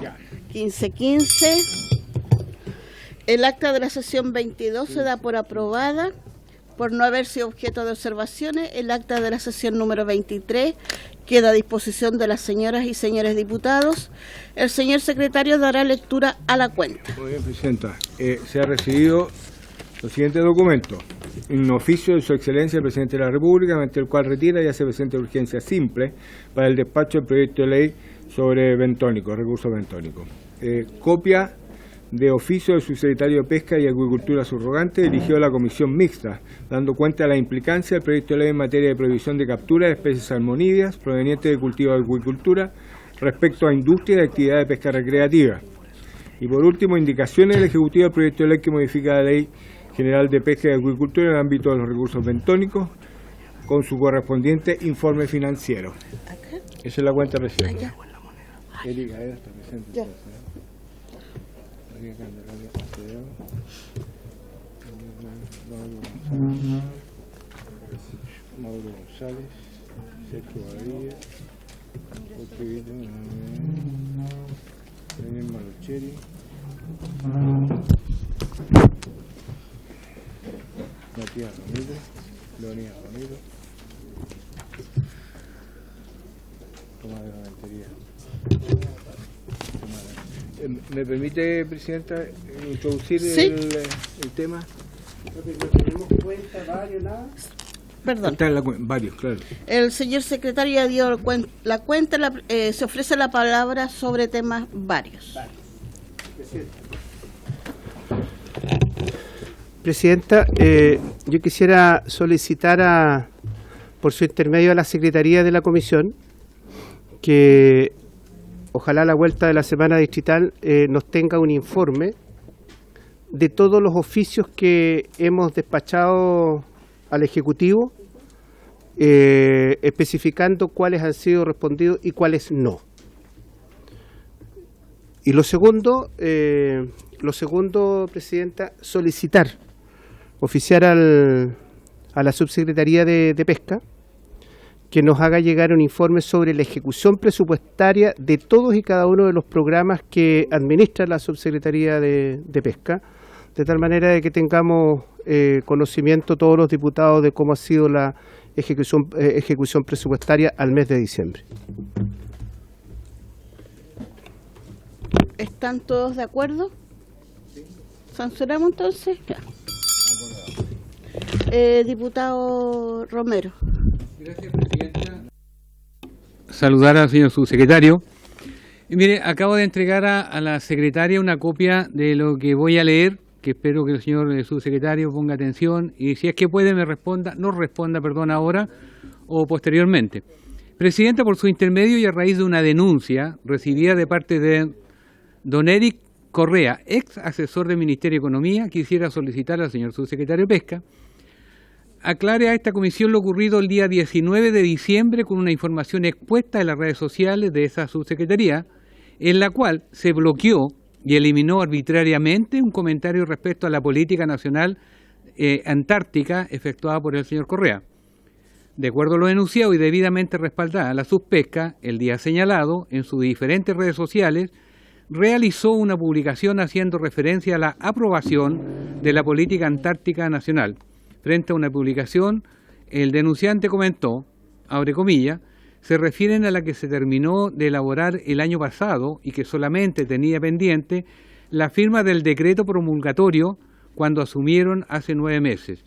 Ya. 15-15. El acta de la sesión 22 se da por aprobada por no haber sido objeto de observaciones. El acta de la sesión número 23 queda a disposición de las señoras y señores diputados. El señor secretario dará lectura a la cuenta. Muy bien, Presidenta. Se ha recibido los siguientes documentos. Un oficio de Su Excelencia el Presidente de la República, mediante el cual retira y hace presente urgencia simple para el despacho del proyecto de ley sobre bentónicos, recursos bentónicos. Copia de oficio del subsecretario de Pesca y Acuicultura subrogante dirigido a la Comisión Mixta, dando cuenta de la implicancia del proyecto de ley en materia de prohibición de captura de especies salmonídeas provenientes de cultivo de acuicultura respecto a industria y actividad de pesca recreativa. Y por último, indicaciones del Ejecutivo del proyecto de ley que modifica la Ley General de Pesca y Acuicultura en el ámbito de los recursos bentónicos con su correspondiente informe financiero. Esa es la cuenta, Presidenta. Erika, está presente. Ya. Mauro González, Sergio Badilla, Daniel Malocheri, Matías Ramírez, Leonidas Ramírez, Tomás de la Ventería. ¿Me permite, Presidenta, introducir ¿Sí? el tema? ¿Tenemos cuenta, varios, nada? Perdón. Está en varios, claro. El señor secretario ya dio la cuenta, se ofrece la palabra sobre temas varios. Presidenta, yo quisiera solicitar por su intermedio a la Secretaría de la Comisión que ojalá a la vuelta de la semana distrital nos tenga un informe de todos los oficios que hemos despachado al Ejecutivo, especificando cuáles han sido respondidos y cuáles no. Y lo segundo, Presidenta, oficiar a la Subsecretaría de Pesca que nos haga llegar un informe sobre la ejecución presupuestaria de todos y cada uno de los programas que administra la Subsecretaría de Pesca, de tal manera de que tengamos conocimiento todos los diputados de cómo ha sido la ejecución presupuestaria al mes de diciembre. ¿Están todos de acuerdo? ¿Sancionamos entonces? Ya. Diputado Romero. Gracias, Presidenta. Saludar al señor subsecretario. Y mire, acabo de entregar a la secretaria una copia de lo que voy a leer, que espero que el señor subsecretario ponga atención y si es que puede nos responda ahora o posteriormente. Presidenta, por su intermedio y a raíz de una denuncia recibida de parte de don Eric Correa, ex asesor del Ministerio de Economía, quisiera solicitar al señor subsecretario de Pesca aclare a esta comisión lo ocurrido el día 19 de diciembre con una información expuesta en las redes sociales de esa subsecretaría, en la cual se bloqueó y eliminó arbitrariamente un comentario respecto a la política nacional antártica efectuada por el señor Correa. De acuerdo a lo denunciado y debidamente respaldada, la Subpesca, el día señalado, en sus diferentes redes sociales, realizó una publicación haciendo referencia a la aprobación de la política antártica nacional. Frente a una publicación, el denunciante comentó, abre comillas, se refieren a la que se terminó de elaborar el año pasado y que solamente tenía pendiente la firma del decreto promulgatorio cuando asumieron hace 9 meses.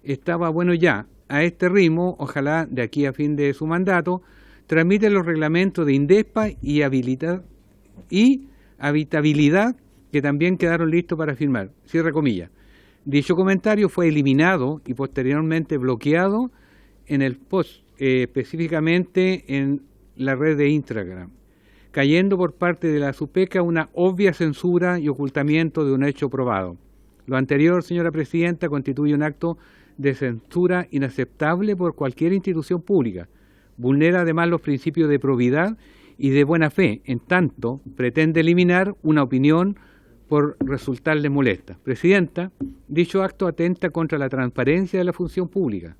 Estaba bueno ya, a este ritmo, ojalá de aquí a fin de su mandato, transmiten los reglamentos de INDESPA y habitabilidad que también quedaron listos para firmar. Cierre comillas. Dicho comentario fue eliminado y posteriormente bloqueado en el post, específicamente en la red de Instagram, cayendo por parte de la Subpesca una obvia censura y ocultamiento de un hecho probado. Lo anterior, señora Presidenta, constituye un acto de censura inaceptable por cualquier institución pública. Vulnera además los principios de probidad y de buena fe, en tanto pretende eliminar una opinión por resultarle molesta. Presidenta, dicho acto atenta contra la transparencia de la función pública,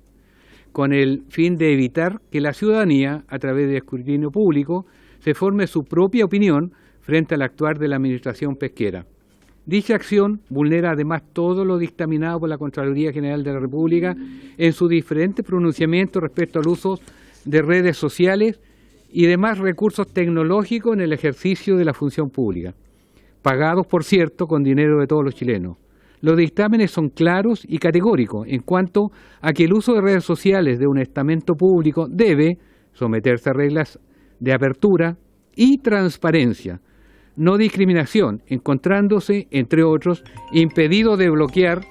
con el fin de evitar que la ciudadanía, a través de escrutinio público, se forme su propia opinión frente al actuar de la Administración Pesquera. Dicha acción vulnera además todo lo dictaminado por la Contraloría General de la República en sus diferentes pronunciamientos respecto al uso de redes sociales y demás recursos tecnológicos en el ejercicio de la función pública, pagados, por cierto, con dinero de todos los chilenos. Los dictámenes son claros y categóricos en cuanto a que el uso de redes sociales de un estamento público debe someterse a reglas de apertura y transparencia, no discriminación, encontrándose, entre otros, impedido de bloquear,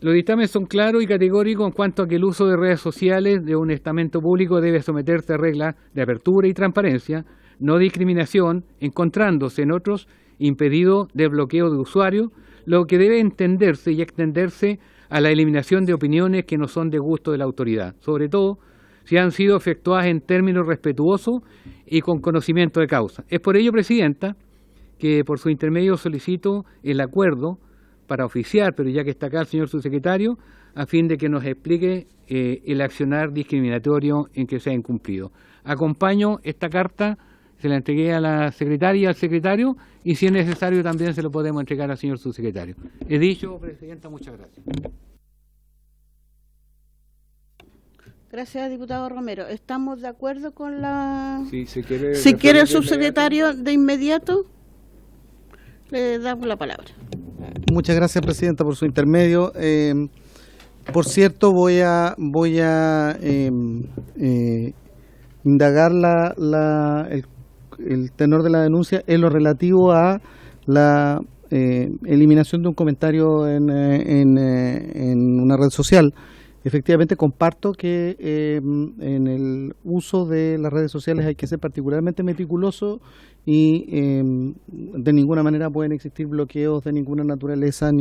los dictámenes son claros y categóricos en cuanto a que el uso de redes sociales de un estamento público debe someterse a reglas de apertura y transparencia, no discriminación, encontrándose en otros impedido de bloqueo de usuarios, lo que debe entenderse y extenderse a la eliminación de opiniones que no son de gusto de la autoridad, sobre todo si han sido efectuadas en términos respetuosos y con conocimiento de causa. Es por ello, Presidenta, que por su intermedio solicito el acuerdo para oficiar, pero ya que está acá el señor subsecretario, a fin de que nos explique el accionar discriminatorio en que se ha incumplido. Acompaño esta carta, se la entregué a la secretaria y al secretario, y si es necesario también se lo podemos entregar al señor subsecretario. He dicho, Presidenta, muchas gracias. Gracias, diputado Romero. ¿Estamos de acuerdo con la...? Sí, si quiere el subsecretario de inmediato, le damos la palabra. Muchas gracias, Presidenta, por su intermedio. Por cierto, voy a indagar el tenor de la denuncia en lo relativo a la eliminación de un comentario en una red social. Efectivamente, comparto que en el uso de las redes sociales hay que ser particularmente meticuloso y de ninguna manera pueden existir bloqueos de ninguna naturaleza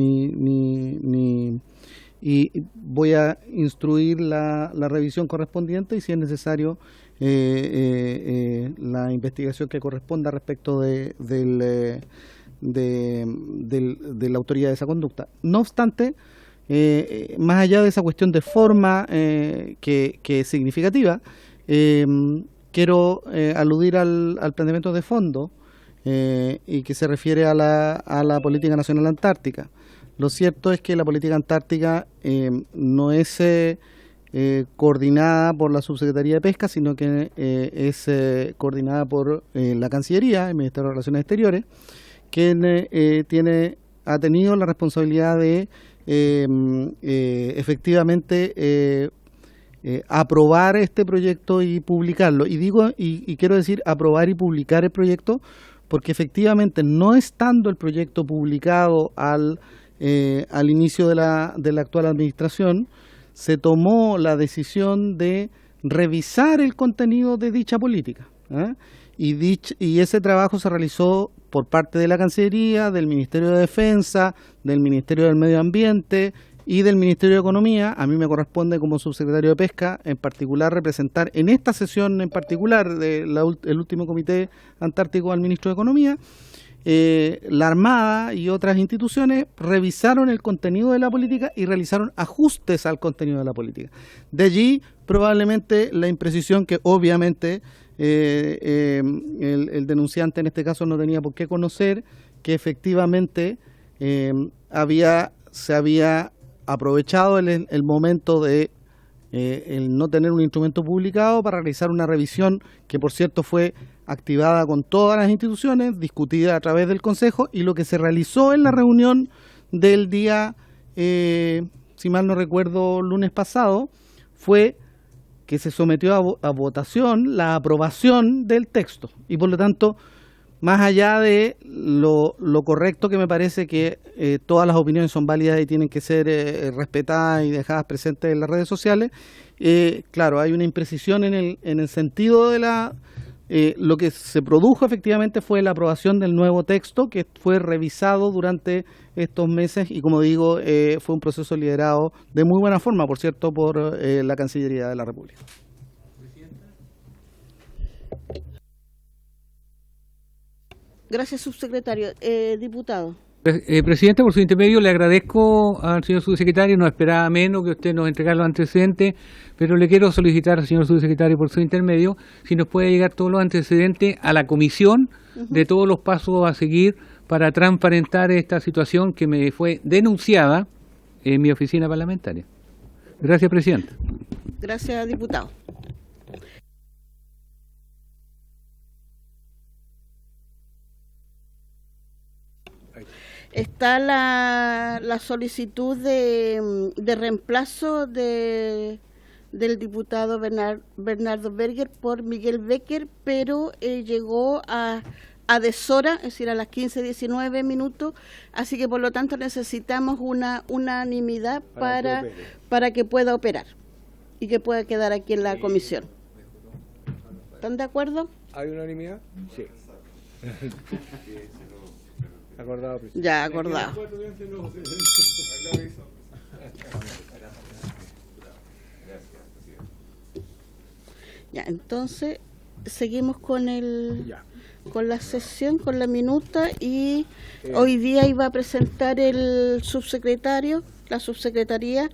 y voy a instruir la revisión correspondiente y, si es necesario, la investigación que corresponda respecto de la autoría de esa conducta. No obstante, más allá de esa cuestión de forma que es significativa, quiero aludir al planteamiento de fondo y que se refiere a la Política Nacional Antártica. Lo cierto es que la política antártica no es coordinada por la Subsecretaría de Pesca, sino que es coordinada por la Cancillería, el Ministerio de Relaciones Exteriores, quien ha tenido la responsabilidad de efectivamente aprobar este proyecto y publicarlo. Y quiero decir aprobar y publicar el proyecto porque efectivamente, no estando el proyecto publicado al inicio de la actual administración, se tomó la decisión de revisar el contenido de dicha política, y ese trabajo se realizó por parte de la Cancillería, del Ministerio de Defensa, del Ministerio del Medio Ambiente y del Ministerio de Economía. A mí me corresponde, como subsecretario de Pesca, en particular representar en esta sesión en particular del último Comité Antártico al Ministro de Economía. La Armada y otras instituciones revisaron el contenido de la política y realizaron ajustes al contenido de la política. De allí probablemente la imprecisión que obviamente el denunciante en este caso no tenía por qué conocer, que efectivamente se había aprovechado el momento de el no tener un instrumento publicado para realizar una revisión que, por cierto, fue activada con todas las instituciones, discutida a través del Consejo, y lo que se realizó en la reunión del día, si mal no recuerdo, lunes pasado, fue que se sometió a votación la aprobación del texto. Y por lo tanto, más allá de lo correcto, que me parece que todas las opiniones son válidas y tienen que ser respetadas y dejadas presentes en las redes sociales, claro, hay una imprecisión en el sentido de lo que se produjo efectivamente fue la aprobación del nuevo texto, que fue revisado durante estos meses y, como digo, fue un proceso liderado de muy buena forma, por cierto, por la Cancillería de la República. Gracias, subsecretario. Diputado. Presidenta, por su intermedio le agradezco al señor subsecretario, no esperaba menos que usted nos entregara los antecedentes, pero le quiero solicitar al señor subsecretario por su intermedio si nos puede llegar todos los antecedentes a la comisión de todos los pasos a seguir para transparentar esta situación que me fue denunciada en mi oficina parlamentaria. Gracias, presidenta. Gracias, diputado. Está la solicitud de reemplazo del diputado Bernardo Berger por Miguel Becker, pero llegó a deshora, es decir, a las 15:19 minutos, así que por lo tanto necesitamos una unanimidad para que pueda operar y que pueda quedar aquí en la comisión. ¿Están de acuerdo? ¿Hay unanimidad? Sí. Acordado, presidente. Ya, acordado. Ya, entonces seguimos con con la sesión, con la minuta, y hoy día iba a presentar el subsecretario, la subsecretaría,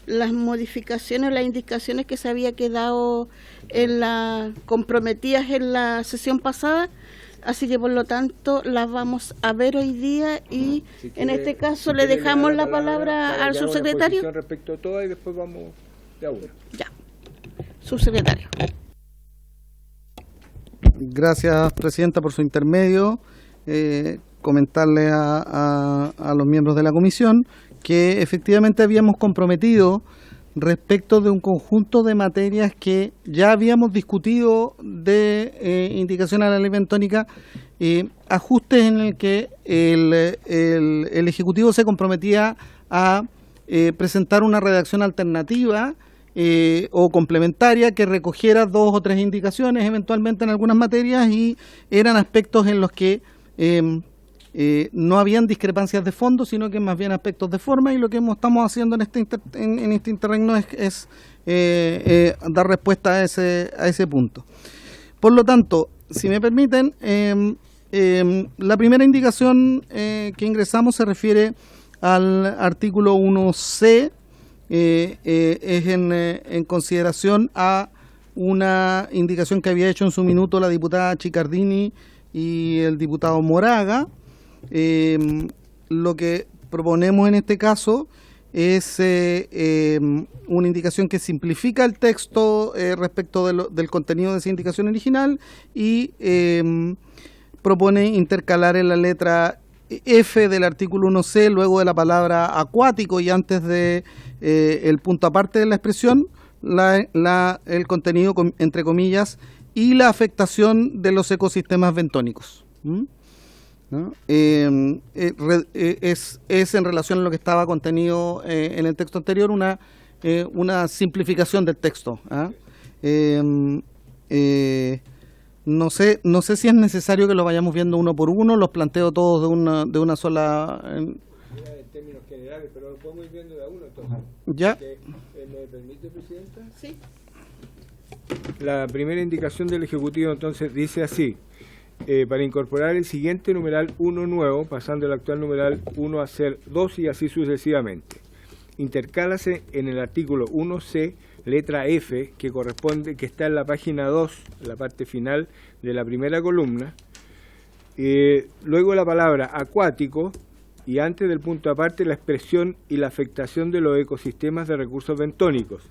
las modificaciones, las indicaciones que se había quedado comprometidas en la sesión pasada. Así que por lo tanto las vamos a ver hoy día y en este caso le dejamos la palabra al subsecretario. Respecto a todo y después vamos de a uno. Ya, subsecretario. Gracias, presidenta, por su intermedio. Comentarle a los miembros de la comisión que efectivamente habíamos comprometido respecto de un conjunto de materias que ya habíamos discutido de indicación a la ley bentónica, ajustes en el que el Ejecutivo se comprometía a presentar una redacción alternativa o complementaria que recogiera 2 o 3 indicaciones eventualmente en algunas materias, y eran aspectos en los que no habían discrepancias de fondo, sino que más bien aspectos de forma, y lo que estamos haciendo en este interregno es dar respuesta a ese punto. Por lo tanto, si me permiten, la primera indicación que ingresamos se refiere al artículo 1C, es en consideración a una indicación que había hecho en su minuto la diputada Chicardini y el diputado Moraga. Lo que proponemos en este caso es una indicación que simplifica el texto respecto del contenido de esa indicación original y propone intercalar en la letra F del artículo 1C, luego de la palabra acuático y antes de el punto aparte de la expresión, el contenido entre comillas y la afectación de los ecosistemas bentónicos. ¿No? Es en relación a lo que estaba contenido en el texto anterior, una simplificación del texto. No sé si es necesario que lo vayamos viendo uno por uno, los planteo todos de una sola. En términos generales, pero lo podemos ir viendo de a uno entonces. ¿Ya? ¿Me permite, presidenta? Sí. La primera indicación del Ejecutivo entonces dice así: para incorporar el siguiente numeral 1 nuevo, pasando el actual numeral 1 a ser 2 y así sucesivamente. Intercálase en el artículo 1C, letra F, que está en la página 2, la parte final de la primera columna, luego la palabra acuático, y antes del punto aparte la expresión y la afectación de los ecosistemas de recursos bentónicos.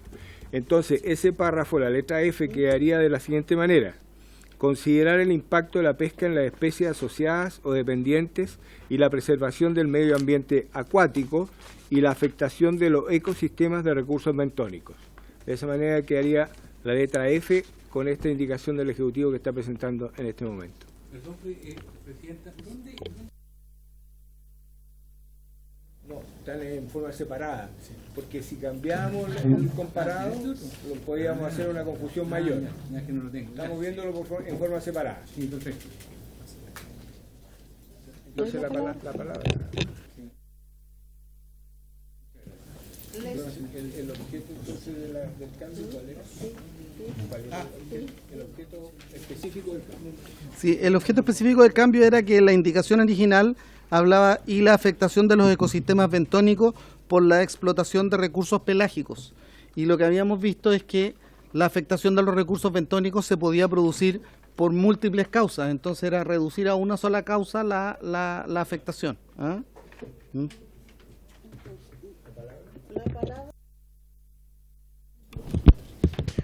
Entonces, ese párrafo, la letra F, quedaría de la siguiente manera: considerar el impacto de la pesca en las especies asociadas o dependientes y la preservación del medio ambiente acuático y la afectación de los ecosistemas de recursos bentónicos. De esa manera quedaría la letra F con esta indicación del Ejecutivo que está presentando en este momento. Perdón, Presidenta, ¿dónde? No, están en forma separada, porque si cambiamos el comparado, lo podríamos hacer una confusión mayor. Es que no lo tengo. Estamos viéndolo en forma separada. Sí, perfecto. Entonces la palabra. El objeto entonces del cambio, ¿cuál era? Sí, el objeto específico del cambio era que la indicación original hablaba y la afectación de los ecosistemas bentónicos por la explotación de recursos pelágicos. Y lo que habíamos visto es que la afectación de los recursos bentónicos se podía producir por múltiples causas, entonces era reducir a una sola causa la afectación. ¿Ah? ¿Mm?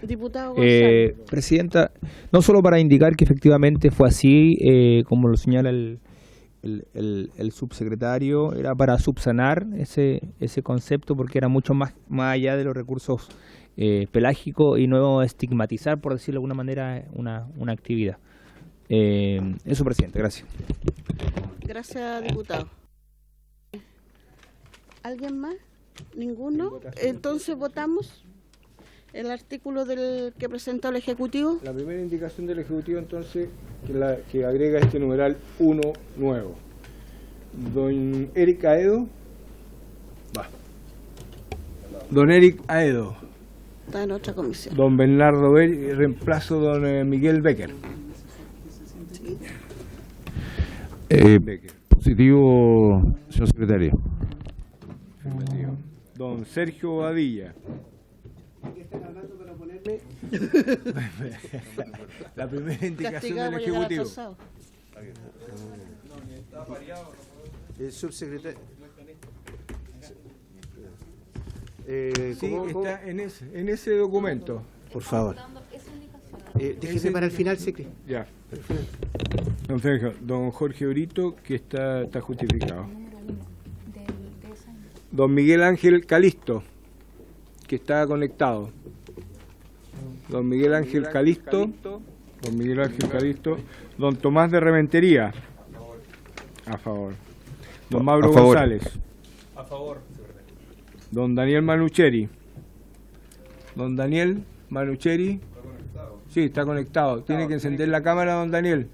Diputado González. Presidenta, no solo para indicar que efectivamente fue así, como lo señala el subsecretario, era para subsanar ese concepto, porque era mucho más allá de los recursos pelágicos y no estigmatizar, por decirlo de alguna manera, una actividad. Eso, Presidente, gracias. Gracias, diputado. ¿Alguien más? ¿Ninguno? Entonces votamos el artículo que presentó el Ejecutivo. La primera indicación del Ejecutivo, entonces, que agrega este numeral 1 nuevo. Don Eric Aedo. Va. Don Eric Aedo. Está en otra comisión. Don Bernardo reemplazo don Miguel Becker. Positivo, señor secretario. Afirmativo. Don Sergio Bobadilla. La primera indicación del Ejecutivo. El subsecretario. Sí, está en ese documento. Por favor. Déjeme para el final, secretario. Ya. Don Sergio, don Jorge Brito, que está justificado. Don Miguel Ángel Calisto, que está conectado. Don Miguel Ángel Calisto. Don Miguel Ángel Calisto. Don Tomás de Rementería. A favor. Don Mauro González. A favor. Don Daniel Manucheri. Don Daniel Manucheri. Sí, está conectado. Tiene que encender la cámara, don Daniel.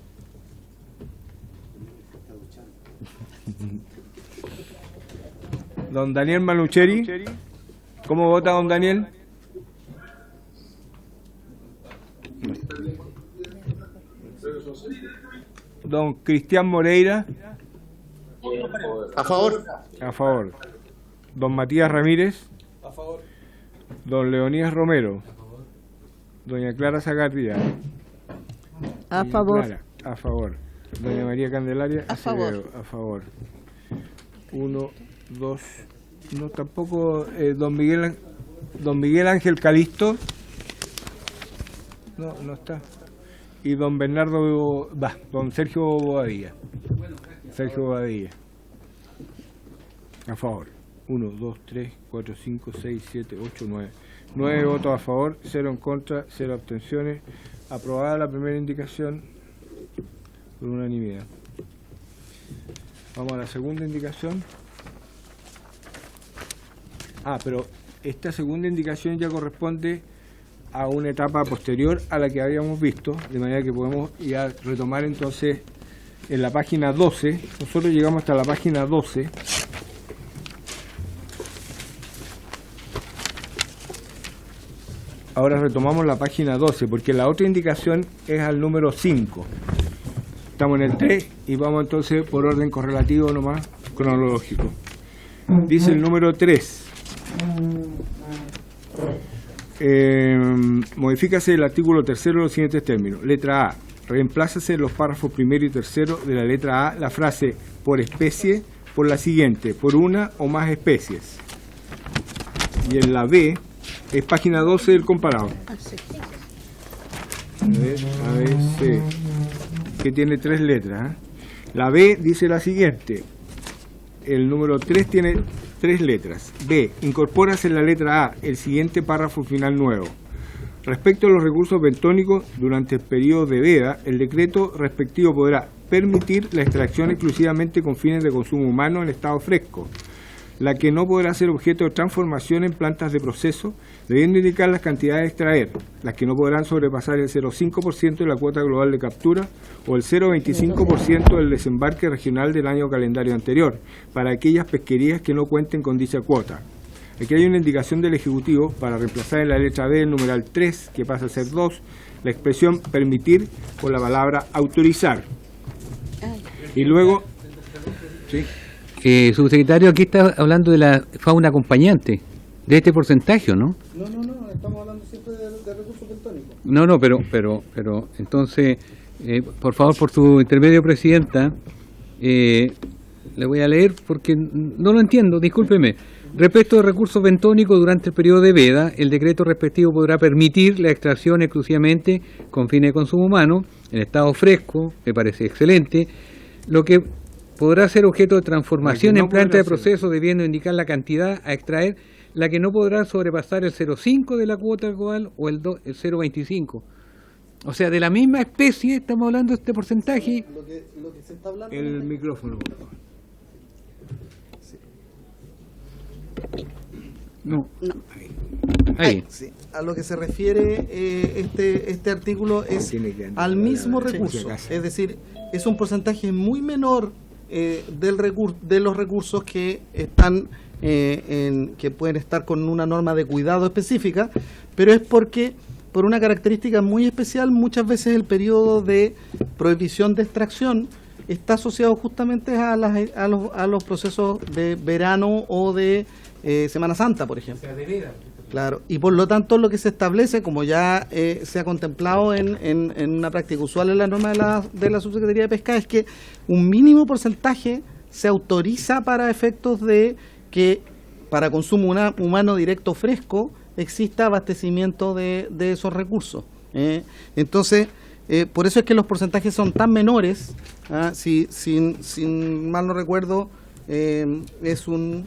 Don Daniel Manucheri. ¿Cómo vota don Daniel? Don Cristian Moreira. A favor. A favor. Don Matías Ramírez. A favor. Don Leonías Romero. Doña Clara Zagarría. A favor. Clara, a favor. Doña María Candelaria. A favor. A favor. 1, 2. No, tampoco. Don Miguel Ángel Calisto. No está. Y don Bernardo. Don Sergio Bobadilla. Sergio Bobadilla. A favor. 1, 2, 3, 4, 5, 6, 7, 8, 9. 9 votos a favor, 0 en contra, 0 abstenciones. Aprobada la primera indicación por unanimidad. Vamos a la segunda indicación. Pero esta segunda indicación ya corresponde a una etapa posterior a la que habíamos visto, de manera que podemos ya retomar entonces en la página 12. Nosotros llegamos hasta la página 12. Ahora retomamos la página 12, porque la otra indicación es al número 5. Estamos en el 3 y vamos entonces por orden correlativo nomás, cronológico. Dice el número 3. Modifícase el artículo 3 en los siguientes términos. Letra A. Reemplázase en los párrafos primero y tercero de la letra A la frase por especie por la siguiente, por una o más especies. Y en la B es página 12 del comparado. A, B, C, que tiene 3 letras. La B dice la siguiente. El número 3 tiene 3 letras. B. Incorpórase en la letra A el siguiente párrafo final nuevo. Respecto a los recursos bentónicos, durante el periodo de veda, el decreto respectivo podrá permitir la extracción exclusivamente con fines de consumo humano en estado fresco, la que no podrá ser objeto de transformación en plantas de proceso, debiendo indicar las cantidades a extraer, las que no podrán sobrepasar el 0,5% de la cuota global de captura o el 0,25% del desembarque regional del año calendario anterior, para aquellas pesquerías que no cuenten con dicha cuota. Aquí hay una indicación del Ejecutivo para reemplazar en la letra B el numeral 3, que pasa a ser 2, la expresión permitir por la palabra autorizar. Y luego... ¿sí? Subsecretario, aquí está hablando de la fauna acompañante, de este porcentaje, ¿no? No, estamos hablando siempre de recursos bentónicos. No, pero entonces, por favor, por su intermedio, Presidenta, le voy a leer porque no lo entiendo, discúlpeme. Respecto de recursos bentónicos durante el periodo de veda, el decreto respectivo podrá permitir la extracción exclusivamente con fines de consumo humano, en estado fresco, me parece excelente, lo que podrá ser objeto de transformación en planta de proceso, debiendo indicar la cantidad a extraer, la que no podrá sobrepasar el 0,5 de la cuota global o el 0,25. O sea, de la misma especie estamos hablando de este porcentaje. Lo que se está hablando El micrófono, por favor. No. Ahí. Sí. A lo que se refiere este artículo es al mismo recurso, es decir, es un porcentaje muy menor de los recursos que están que pueden estar con una norma de cuidado específica, pero es porque por una característica muy especial muchas veces el periodo de prohibición de extracción está asociado justamente a los procesos de verano o de Semana Santa, por ejemplo. Claro, y por lo tanto lo que se establece, como ya se ha contemplado en una práctica usual en la norma de la Subsecretaría de Pesca, es que un mínimo porcentaje se autoriza para efectos de que para consumo humano directo fresco exista abastecimiento de esos recursos. Entonces, por eso es que los porcentajes son tan menores. Si mal no recuerdo, es un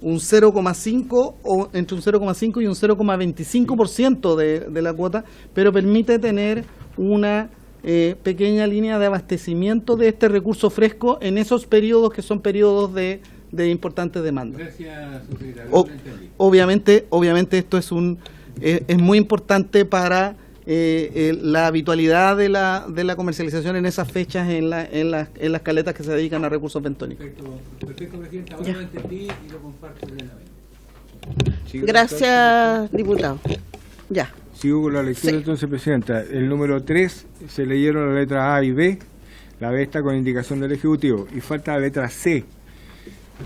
0,5 o entre un 0,5 y un 0,25% de la cuota, pero permite tener una pequeña línea de abastecimiento de este recurso fresco en esos periodos que son periodos de importante demanda. Gracias, subsecretario. Obviamente esto es muy importante para la habitualidad de la comercialización en esas fechas en las caletas que se dedican a recursos bentónicos. Perfecto, Presidenta. Ahora lo entendí y lo comparto plenamente. Gracias, diputado. Ya. Sigo con la lectura entonces, Presidenta. El número 3 se leyeron la letra A y B, la B está con indicación del Ejecutivo, y falta la letra C,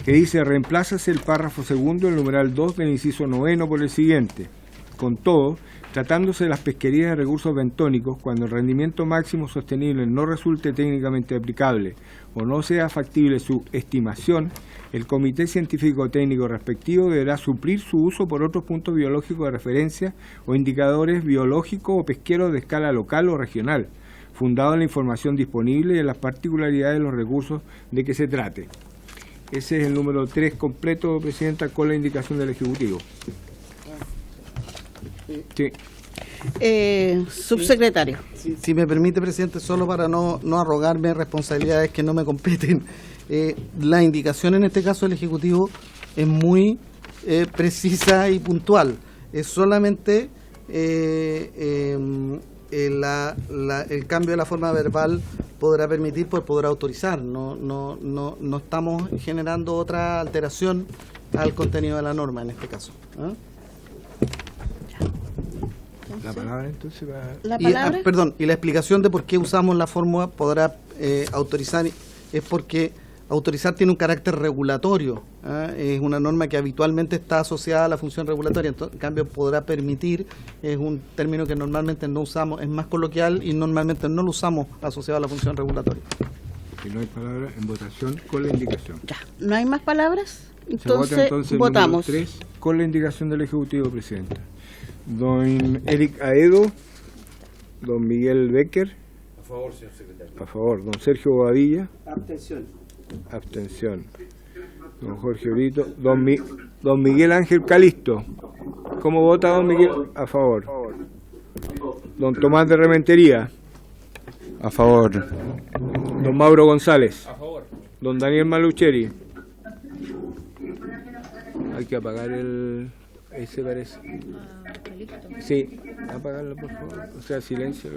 que dice: reemplázase el párrafo segundo, el numeral 2 del inciso noveno por el siguiente. Con todo, tratándose de las pesquerías de recursos bentónicos, cuando el rendimiento máximo sostenible no resulte técnicamente aplicable o no sea factible su estimación, el Comité Científico Técnico respectivo deberá suplir su uso por otros puntos biológicos de referencia o indicadores biológicos o pesqueros de escala local o regional, fundado en la información disponible y en las particularidades de los recursos de que se trate. Ese es el número 3 completo, Presidenta, con la indicación del Ejecutivo. Sí. Subsecretario. Si me permite, Presidente, solo para no arrogarme responsabilidades que no me competen, la indicación en este caso del Ejecutivo es muy precisa y puntual. Es solamente el cambio de la forma verbal podrá permitir, pues podrá autorizar. No estamos generando otra alteración al contenido de la norma en este caso. La palabra entonces va... ¿La palabra? Y la explicación de por qué usamos la fórmula podrá autorizar es porque autorizar tiene un carácter regulatorio. Es una norma que habitualmente está asociada a la función regulatoria. En cambio, podrá permitir es un término que normalmente no usamos, es más coloquial y normalmente no lo usamos asociado a la función regulatoria. Si no hay palabra, en votación con la indicación. Ya. ¿No hay más palabras? Se vota entonces el votamos. número 3 con la indicación del Ejecutivo, Presidenta. Don Eric Aedo, don Miguel Becker. A favor, señor secretario. A favor. Don Sergio Bobadilla. Abstención. Abstención. Don Jorge Brito. Don Miguel Ángel Calisto. ¿Cómo vota don Miguel? A favor. Don Tomás de Rementería. A favor. Don Mauro González. A favor. Don Daniel Malucheri. Hay que apagar ese parece. Sí, apagarlo por favor. O sea, silencio.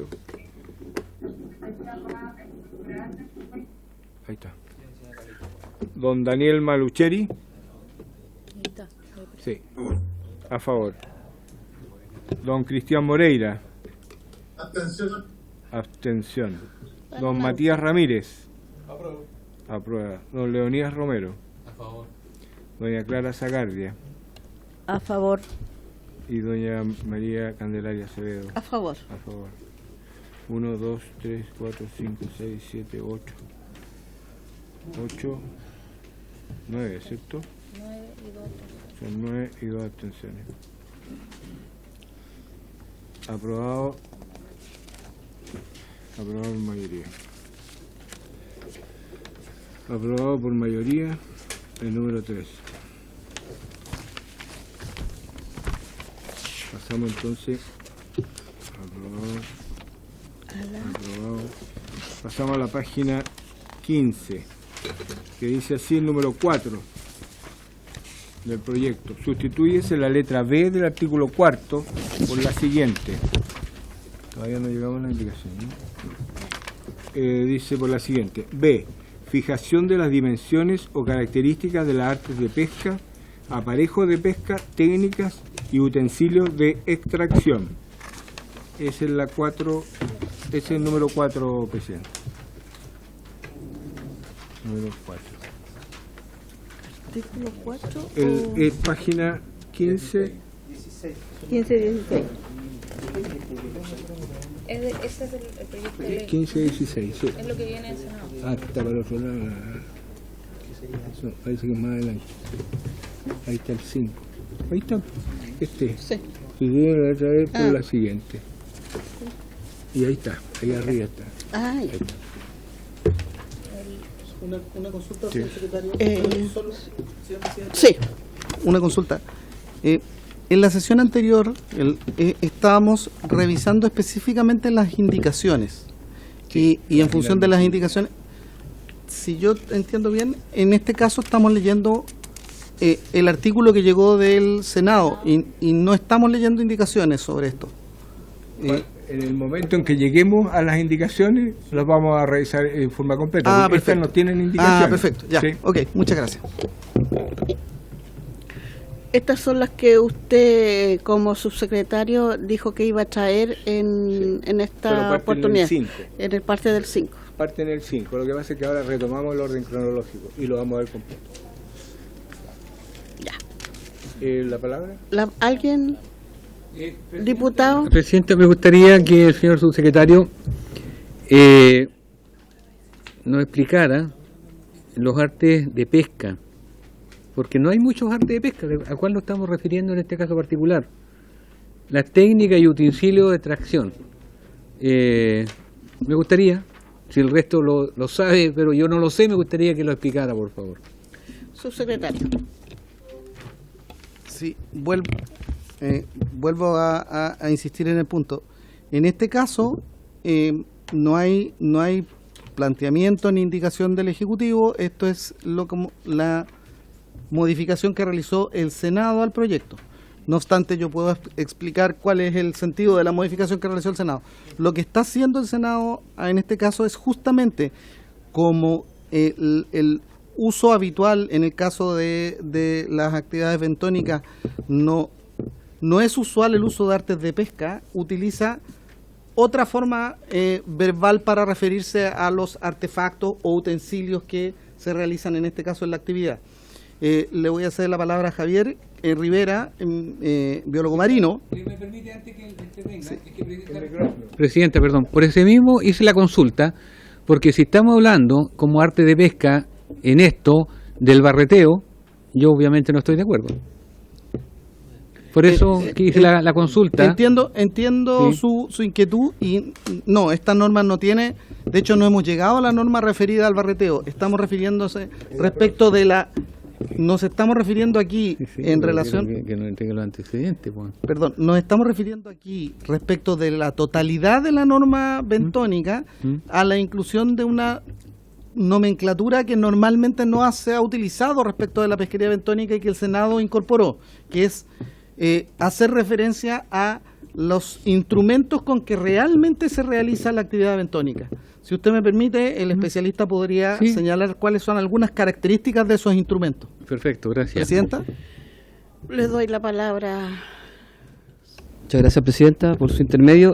Ahí está. Don Daniel Malucheri. Sí. A favor. Don Cristian Moreira. Abstención. Abstención. Don Matías Ramírez. Aprueba. Don Leonidas Romero. A favor. Doña Clara Zagardia. A favor. Y doña María Candelaria Acevedo. A favor. A favor. 1, 2, 3, 4, 5, 6, 7, 8. 8, 9, ¿cierto? 9 y 2. Son 9 y 2 abstenciones. Aprobado. Aprobado por mayoría. Aprobado por mayoría el número 3. Pasamos entonces. Aprobado. Aprobado. Pasamos a la página 15, que dice así el número 4 del proyecto. Sustitúyese la letra B del artículo 4 por la siguiente. Todavía no llegamos a la indicación, ¿no? Dice por la siguiente. B. Fijación de las dimensiones o características de las artes de pesca, aparejos de pesca, técnicas y utensilios de extracción. Esa es la 4, ese es el número 4, presidente. Número 4. Artículo 4. Es página 15. 15 y 16. Ese es el proyecto de ley. 15 y 16, sí. Es lo que viene en Senado. Ah, está para el otro lado. No, parece que es más adelante. Ahí está el 5. Ahí está. Este. Sí. Si viene la otra vez por Ah. la siguiente. Y ahí está. Ahí arriba está. Ay. Ahí está. Una consulta, Sí. señor secretario. Sí. Una consulta. En la sesión anterior estábamos revisando específicamente las indicaciones y en función de las indicaciones, si yo entiendo bien, en este caso estamos leyendo el artículo que llegó del Senado y no estamos leyendo indicaciones sobre esto. En el momento en que lleguemos a las indicaciones, las vamos a revisar en forma completa. Ah, porque estas perfecto. no tienen indicaciones. Ah, perfecto, ya. Sí. Ok, muchas gracias. Estas son las que usted, como subsecretario, dijo que iba a traer en Pero esta parte en el oportunidad. 5. En el parte del 5. Parte en el 5. Lo que pasa es que ahora retomamos el orden cronológico y lo vamos a ver completo. Ya. ¿La palabra? ¿Alguien? Diputado. Presidente, me gustaría que el señor subsecretario nos explicara los artes de pesca, porque no hay muchos artes de pesca. ¿A cuál nos estamos refiriendo en este caso particular? La técnica y utensilios de extracción. Me gustaría, si el resto lo sabe, pero yo no lo sé, me gustaría que lo explicara, por favor. Subsecretario. Sí, vuelvo a insistir en el punto. En este caso, no hay planteamiento ni indicación del Ejecutivo. Esto es la modificación que realizó el Senado al proyecto. No obstante, yo puedo explicar cuál es el sentido de la modificación que realizó el Senado. Lo que está haciendo el Senado en este caso es justamente como el uso habitual en el caso de las actividades bentónicas no es usual el uso de artes de pesca, utiliza otra forma verbal para referirse a los artefactos o utensilios que se realizan en este caso en la actividad. Le voy a ceder la palabra a Javier Rivera, biólogo marino. ¿Me permite antes que intervenga? Presidente, perdón, por ese mismo hice la consulta, porque si estamos hablando como arte de pesca en esto del barreteo, yo obviamente no estoy de acuerdo. Por eso que hice la consulta. Entiendo Sí. su inquietud y no, esta norma no tiene, de hecho no hemos llegado a la norma referida al barreteo, estamos refiriéndose respecto de la, nos estamos refiriendo aquí en relación, Que no tenga los antecedentes, pues. perdón, nos estamos refiriendo aquí respecto de la totalidad de la norma bentónica a la inclusión de una nomenclatura que normalmente no se ha utilizado respecto de la pesquería bentónica y que el Senado incorporó, que es hacer referencia a los instrumentos con que realmente se realiza la actividad bentónica. Si usted me permite, el especialista podría señalar cuáles son algunas características de esos instrumentos. Perfecto, gracias. Presidenta. Le doy la palabra. Muchas gracias, Presidenta, por su intermedio.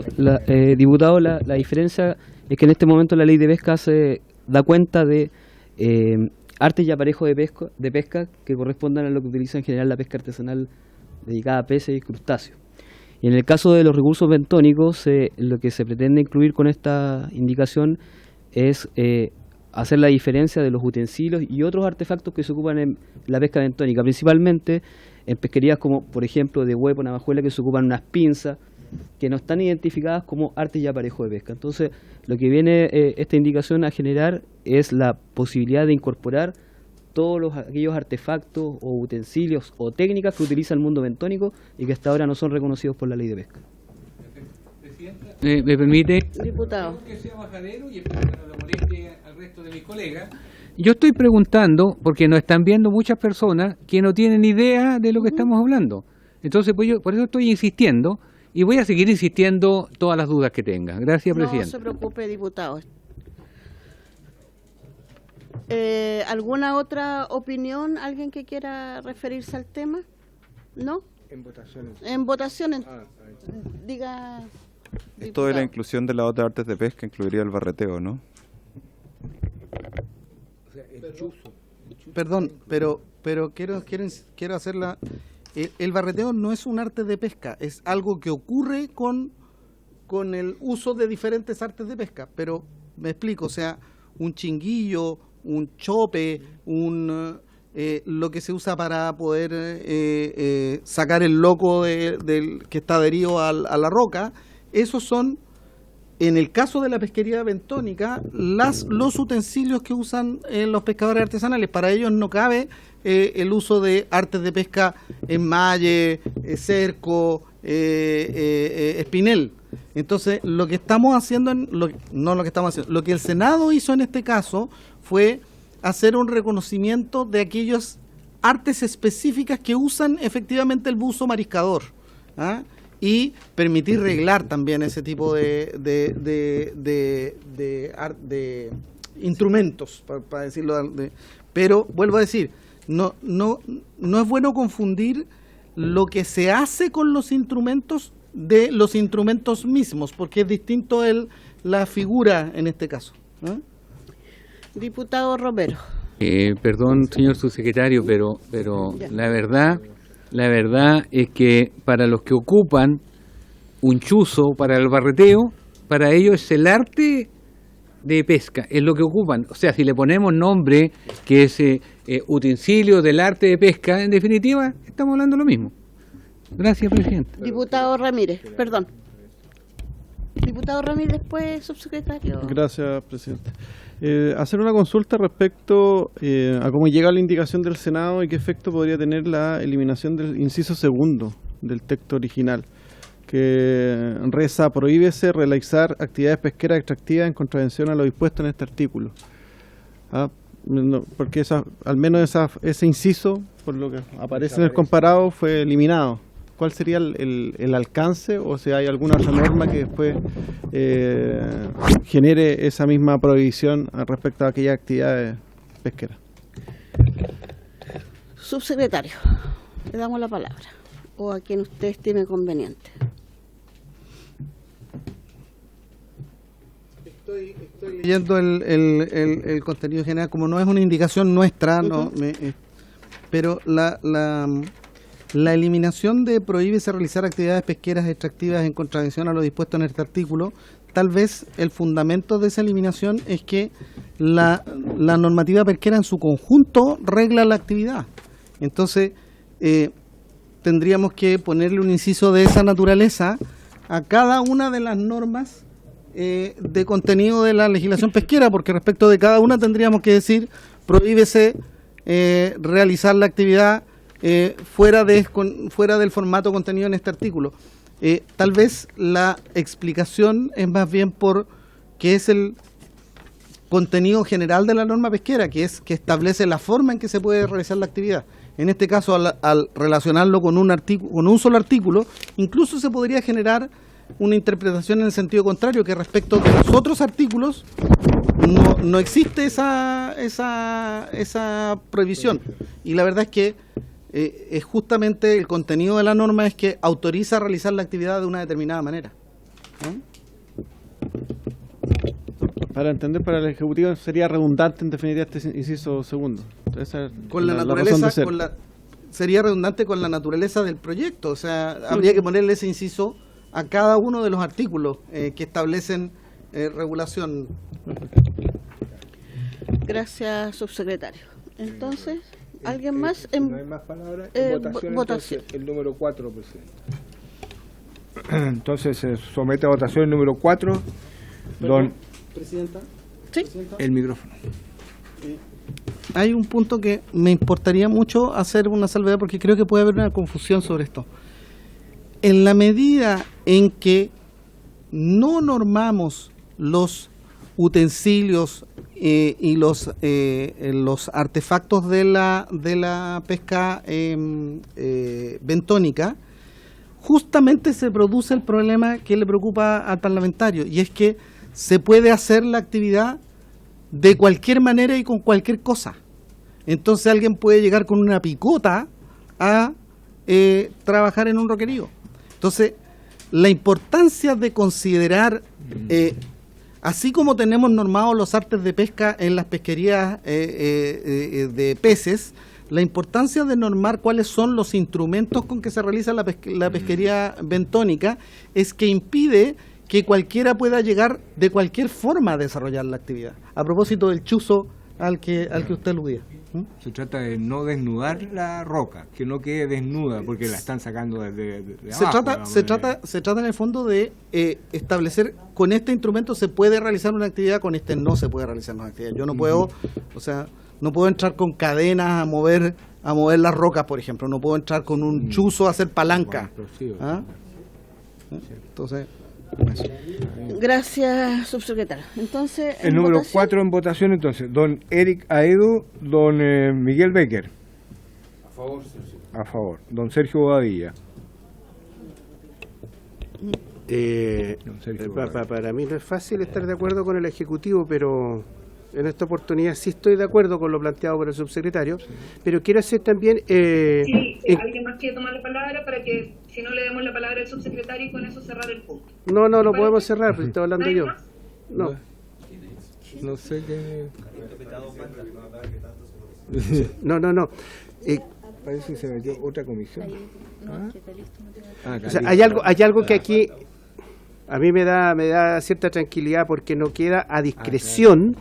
Diputado, la diferencia es que en este momento la ley de pesca se da cuenta de artes y aparejos de pesca que correspondan a lo que utiliza en general la pesca artesanal dedicada a peces y crustáceos. Y en el caso de los recursos bentónicos, lo que se pretende incluir con esta indicación es hacer la diferencia de los utensilios y otros artefactos que se ocupan en la pesca bentónica, principalmente en pesquerías como, por ejemplo, de huepo, navajuela, que se ocupan unas pinzas que no están identificadas como artes y aparejos de pesca. Entonces, lo que viene esta indicación a generar es la posibilidad de incorporar todos aquellos artefactos o utensilios o técnicas que utiliza el mundo bentónico y que hasta ahora no son reconocidos por la ley de pesca. ¿Me permite? Diputado. Que sea majadero y espero que no lo moleste al resto de mis colegas. Yo estoy preguntando, porque nos están viendo muchas personas que no tienen idea de lo que estamos hablando. Entonces, pues yo por eso estoy insistiendo y voy a seguir insistiendo todas las dudas que tenga. Gracias, Presidente. No se preocupe, diputado. ¿Alguna otra opinión? ¿Alguien que quiera referirse al tema? ¿No? En votaciones. En votaciones. Diga. Esto de la diputado. inclusión de las otras artes de pesca incluiría el barreteo, ¿no? Perdón, pero quiero hacerla. El barreteo no es un arte de pesca, es algo que ocurre con el uso de diferentes artes de pesca. Pero me explico, o sea, un chinguillo, un chope, lo que se usa para poder sacar el loco que está adherido a la roca, esos son, en el caso de la pesquería bentónica, los utensilios que usan los pescadores artesanales. Para ellos no cabe el uso de artes de pesca en malle, cerco, espinel. Entonces, lo que estamos haciendo, lo que el Senado hizo en este caso fue hacer un reconocimiento de aquellas artes específicas que usan efectivamente el buzo mariscador, ¿ah? Y permitir reglar también ese tipo de instrumentos, para decirlo. Pero vuelvo a decir, no es bueno confundir lo que se hace con los instrumentos de los instrumentos mismos, porque es distinto la figura en este caso, ¿eh? Diputado Romero. Perdón, señor subsecretario, pero la verdad es que para los que ocupan un chuzo para el barreteo, para ellos es el arte de pesca, es lo que ocupan. O sea, si le ponemos nombre que es utensilio del arte de pesca, en definitiva, estamos hablando lo mismo. Gracias, Presidente. Diputado Ramírez, perdón. Diputado Ramírez, después subsecretario. Gracias, Presidente. Hacer una consulta respecto a cómo llega la indicación del Senado y qué efecto podría tener la eliminación del inciso segundo del texto original, que reza: prohíbese realizar actividades pesqueras extractivas en contravención a lo dispuesto en este artículo. Porque al menos ese inciso, por lo que aparece en el comparado, fue eliminado. ¿Cuál sería el alcance, o si hay alguna otra norma que después genere esa misma prohibición respecto a aquellas actividades pesqueras? Subsecretario, le damos la palabra, o a quien usted estime conveniente. Estoy leyendo el contenido general, como no es una indicación nuestra, pero la eliminación de prohíbese realizar actividades pesqueras extractivas en contravención a lo dispuesto en este artículo, tal vez el fundamento de esa eliminación es que la normativa pesquera en su conjunto regla la actividad. Entonces, tendríamos que ponerle un inciso de esa naturaleza a cada una de las normas de contenido de la legislación pesquera, porque respecto de cada una tendríamos que decir: prohíbese realizar la actividad fuera del formato contenido en este artículo. Tal vez la explicación es más bien por que es el contenido general de la norma pesquera, que establece la forma en que se puede realizar la actividad. En este caso, al relacionarlo con un solo artículo, incluso se podría generar una interpretación en el sentido contrario, que respecto de los otros artículos no existe esa prohibición. Y la verdad es que es justamente el contenido de la norma es que autoriza a realizar la actividad de una determinada manera. Para entender, para el Ejecutivo sería redundante en definitiva este inciso segundo. Esa es Con la razón naturaleza, de ser. sería redundante con la naturaleza del proyecto. O sea, habría que ponerle ese inciso a cada uno de los artículos que establecen regulación. Gracias, subsecretario. Entonces, ¿alguien más? No hay más palabras. Votación. Entonces, el número 4, presidente. Entonces se somete a votación el número 4. Presidenta. Sí. El micrófono. Hay un punto que me importaría mucho hacer una salvedad porque creo que puede haber una confusión sobre esto. En la medida en que no normamos los utensilios y los artefactos de la pesca bentónica, justamente se produce el problema que le preocupa al parlamentario, y es que se puede hacer la actividad de cualquier manera y con cualquier cosa. Entonces alguien puede llegar con una picota a trabajar en un roquerío. Entonces, la importancia de considerar, así como tenemos normados los artes de pesca en las pesquerías de peces, la importancia de normar cuáles son los instrumentos con que se realiza la pesquería bentónica es que impide que cualquiera pueda llegar de cualquier forma a desarrollar la actividad. A propósito del chuzo al que usted aludía. Se trata de no desnudar la roca, que no quede desnuda porque la están sacando de abajo. Se trata en el fondo de establecer, con este instrumento se puede realizar una actividad, con este no se puede realizar una actividad. Yo no puedo, no puedo entrar con cadenas a mover las rocas, por ejemplo. No puedo entrar con un chuzo a hacer palanca. Entonces, eso. Gracias, subsecretario. Entonces, el número 4 en votación, entonces, don Eric Aedo, don Miguel Becker. A favor, señor. A favor. Don Sergio Bobadilla. Para mí no es fácil estar de acuerdo con el Ejecutivo, pero en esta oportunidad sí estoy de acuerdo con lo planteado por el subsecretario, pero quiero hacer también... ¿Alguien más quiere tomar la palabra para que, si no, le demos la palabra al subsecretario y con eso cerrar el punto? No lo podemos cerrar, porque estoy hablando yo. No sé qué... No. Parece que se metió otra comisión. O sea, hay algo que aquí a mí me da cierta tranquilidad porque no queda a discreción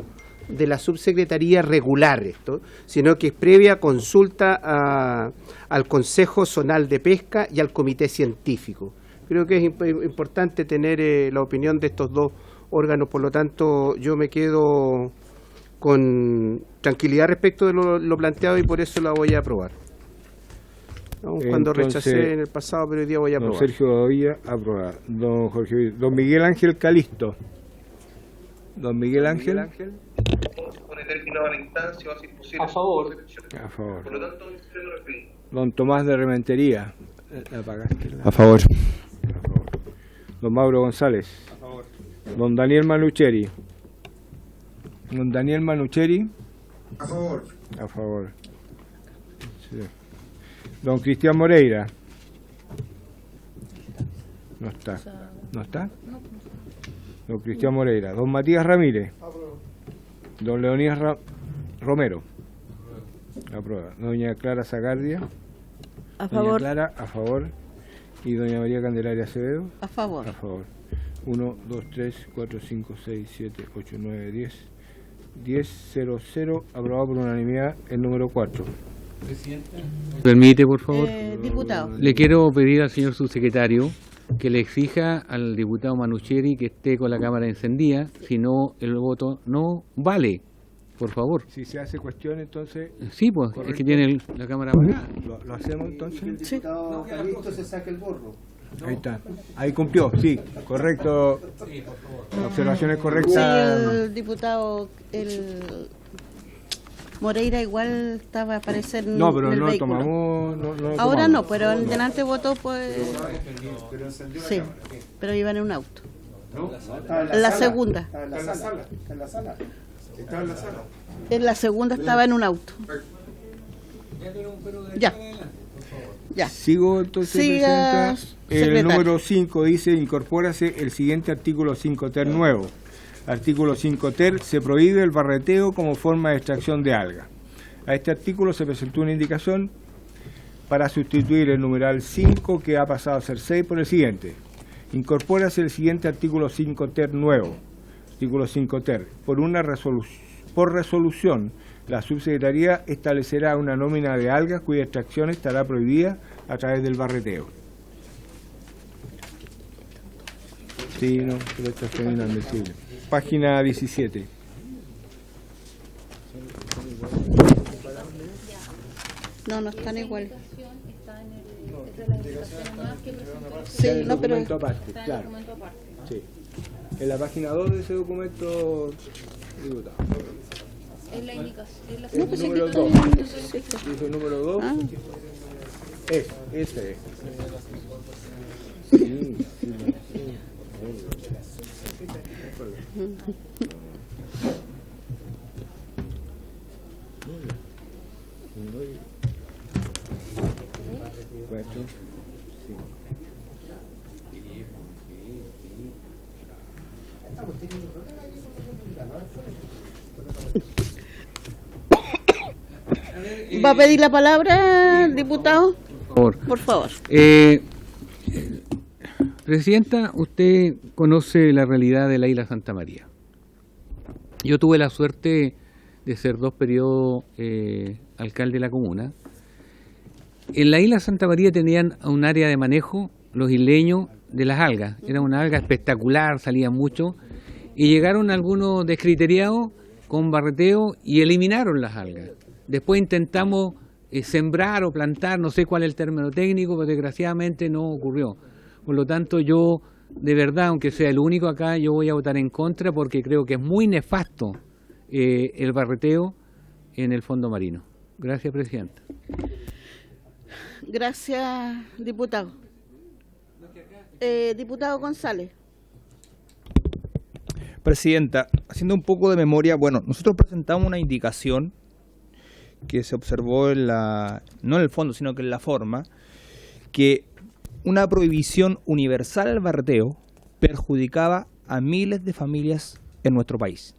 de la subsecretaría regular esto, sino que es previa consulta al Consejo Zonal de Pesca y al Comité Científico. Creo que es importante tener la opinión de estos dos órganos, por lo tanto yo me quedo con tranquilidad respecto de lo planteado y por eso la voy a aprobar. Cuando rechacé en el pasado, pero hoy día voy a aprobar. Don Sergio Bobadilla, aprobada. Don Miguel Ángel Calisto. Don Miguel Ángel. A favor. A favor. Don Tomás de Rementería. A favor. Don Mauro González. A favor. Don Daniel Manucheri. Don Daniel Manucheri. A favor. A favor. Sí. Don Cristian Moreira. No está. ¿No está? Don Cristian Moreira. Don Matías Ramírez. Don Leonías Romero. Aprueba. Doña Clara Zagardia. A Doña favor. Clara, a favor. Y doña María Candelaria Acevedo. A favor. A favor. 1, 2, 3, 4, 5, 6, 7, 8, 9, 10. 10, 0, 0. Aprobado por unanimidad el número 4. Permite, por favor. Diputado. Le quiero pedir al señor subsecretario que le exija al diputado Manucheri que esté con la cámara encendida, si no el voto no vale, por favor. Si se hace cuestión, entonces... Sí, pues, correcto. es que tiene la cámara apagada. ¿Lo hacemos entonces? Sí. Calisto se saca el gorro. Ahí está. Ahí cumplió, sí. Correcto. La observación es Sí, correcta. el diputado Moreira igual estaba a aparecer en No, pero el no vehículo. tomamos... Ahora tomamos. no, pero en delante votó pues... Sí, pero iba en un auto. En la segunda. Estaba en la sala. En la segunda estaba en un auto. Ya. Ya. Sigo entonces, Siga, Presidenta. El secretario. número 5 dice, incorpórase el siguiente artículo 5 ter nuevo. Artículo 5 ter, se prohíbe el barreteo como forma de extracción de algas. A este artículo se presentó una indicación para sustituir el numeral 5, que ha pasado a ser 6, por el siguiente. Incorpórase el siguiente artículo 5 ter nuevo. Artículo 5 ter. Por resolución, la subsecretaría establecerá una nómina de algas cuya extracción estará prohibida a través del barreteo. Sí, no, pero esto es inadmisible. Página 17. No están igual. Sí, no, pero... Aparte, claro. Sí. En la página 2 de ese documento, diputado. Es la indicación. No, pues número aquí 2. está. Dice número 2. Ah. Ese es. Sí. ¿Va a pedir la palabra, diputado? Por favor. Presidenta, usted conoce la realidad de la isla Santa María. Yo tuve la suerte de ser 2 periodos alcalde de la comuna. En la isla Santa María tenían un área de manejo, los isleños, de las algas. Era una alga espectacular, salía mucho. Y llegaron algunos descriteriados con barreteo y eliminaron las algas. Después intentamos sembrar o plantar, no sé cuál es el término técnico, pero desgraciadamente no ocurrió. Por lo tanto, yo, de verdad, aunque sea el único acá, yo voy a votar en contra porque creo que es muy nefasto el barreteo en el fondo marino. Gracias, Presidenta. Gracias, diputado. Diputado González. Presidenta, haciendo un poco de memoria, bueno, nosotros presentamos una indicación que se observó en no en el fondo, sino que en la forma, que una prohibición universal al barreteo perjudicaba a miles de familias en nuestro país.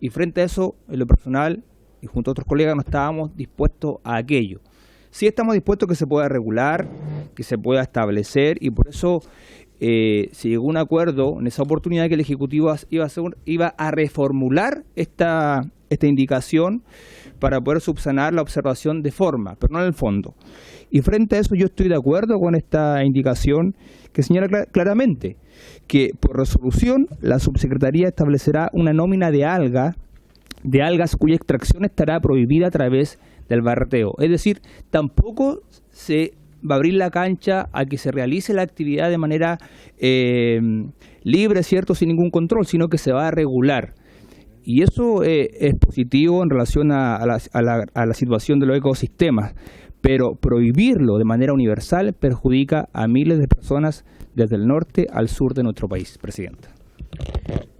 Y frente a eso, en lo personal, y junto a otros colegas, no estábamos dispuestos a aquello. Sí estamos dispuestos a que se pueda regular, que se pueda establecer, y por eso se llegó a un acuerdo en esa oportunidad que el Ejecutivo iba a reformular esta indicación para poder subsanar la observación de forma, pero no en el fondo. Y frente a eso yo estoy de acuerdo con esta indicación que señala claramente que por resolución la subsecretaría establecerá una nómina de algas cuya extracción estará prohibida a través del barreteo. Es decir, tampoco se va a abrir la cancha a que se realice la actividad de manera libre, ¿cierto?, sin ningún control, sino que se va a regular. Y eso es positivo en relación a la situación de los ecosistemas, pero prohibirlo de manera universal perjudica a miles de personas desde el norte al sur de nuestro país, Presidenta.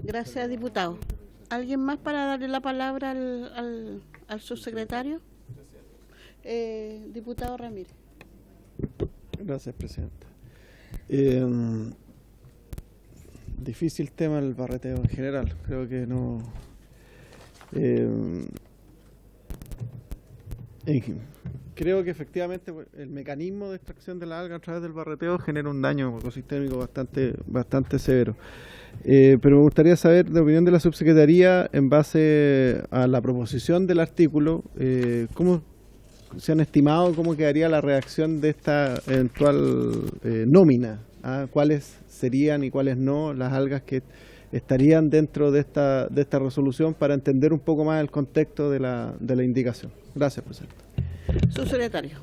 Gracias, diputado. ¿Alguien más para darle la palabra al subsecretario? Diputado Ramírez. Gracias, Presidenta. Difícil tema el barreteo en general. Creo que no... creo que efectivamente el mecanismo de extracción de la alga a través del barreteo genera un daño ecosistémico bastante severo. Pero me gustaría saber la opinión de la subsecretaría en base a la proposición del artículo, cómo se han estimado cómo quedaría la reacción de esta eventual nómina, cuáles serían y cuáles no las algas que estarían dentro de esta resolución para entender un poco más el contexto de la indicación. Gracias, Presidente. Subsecretario.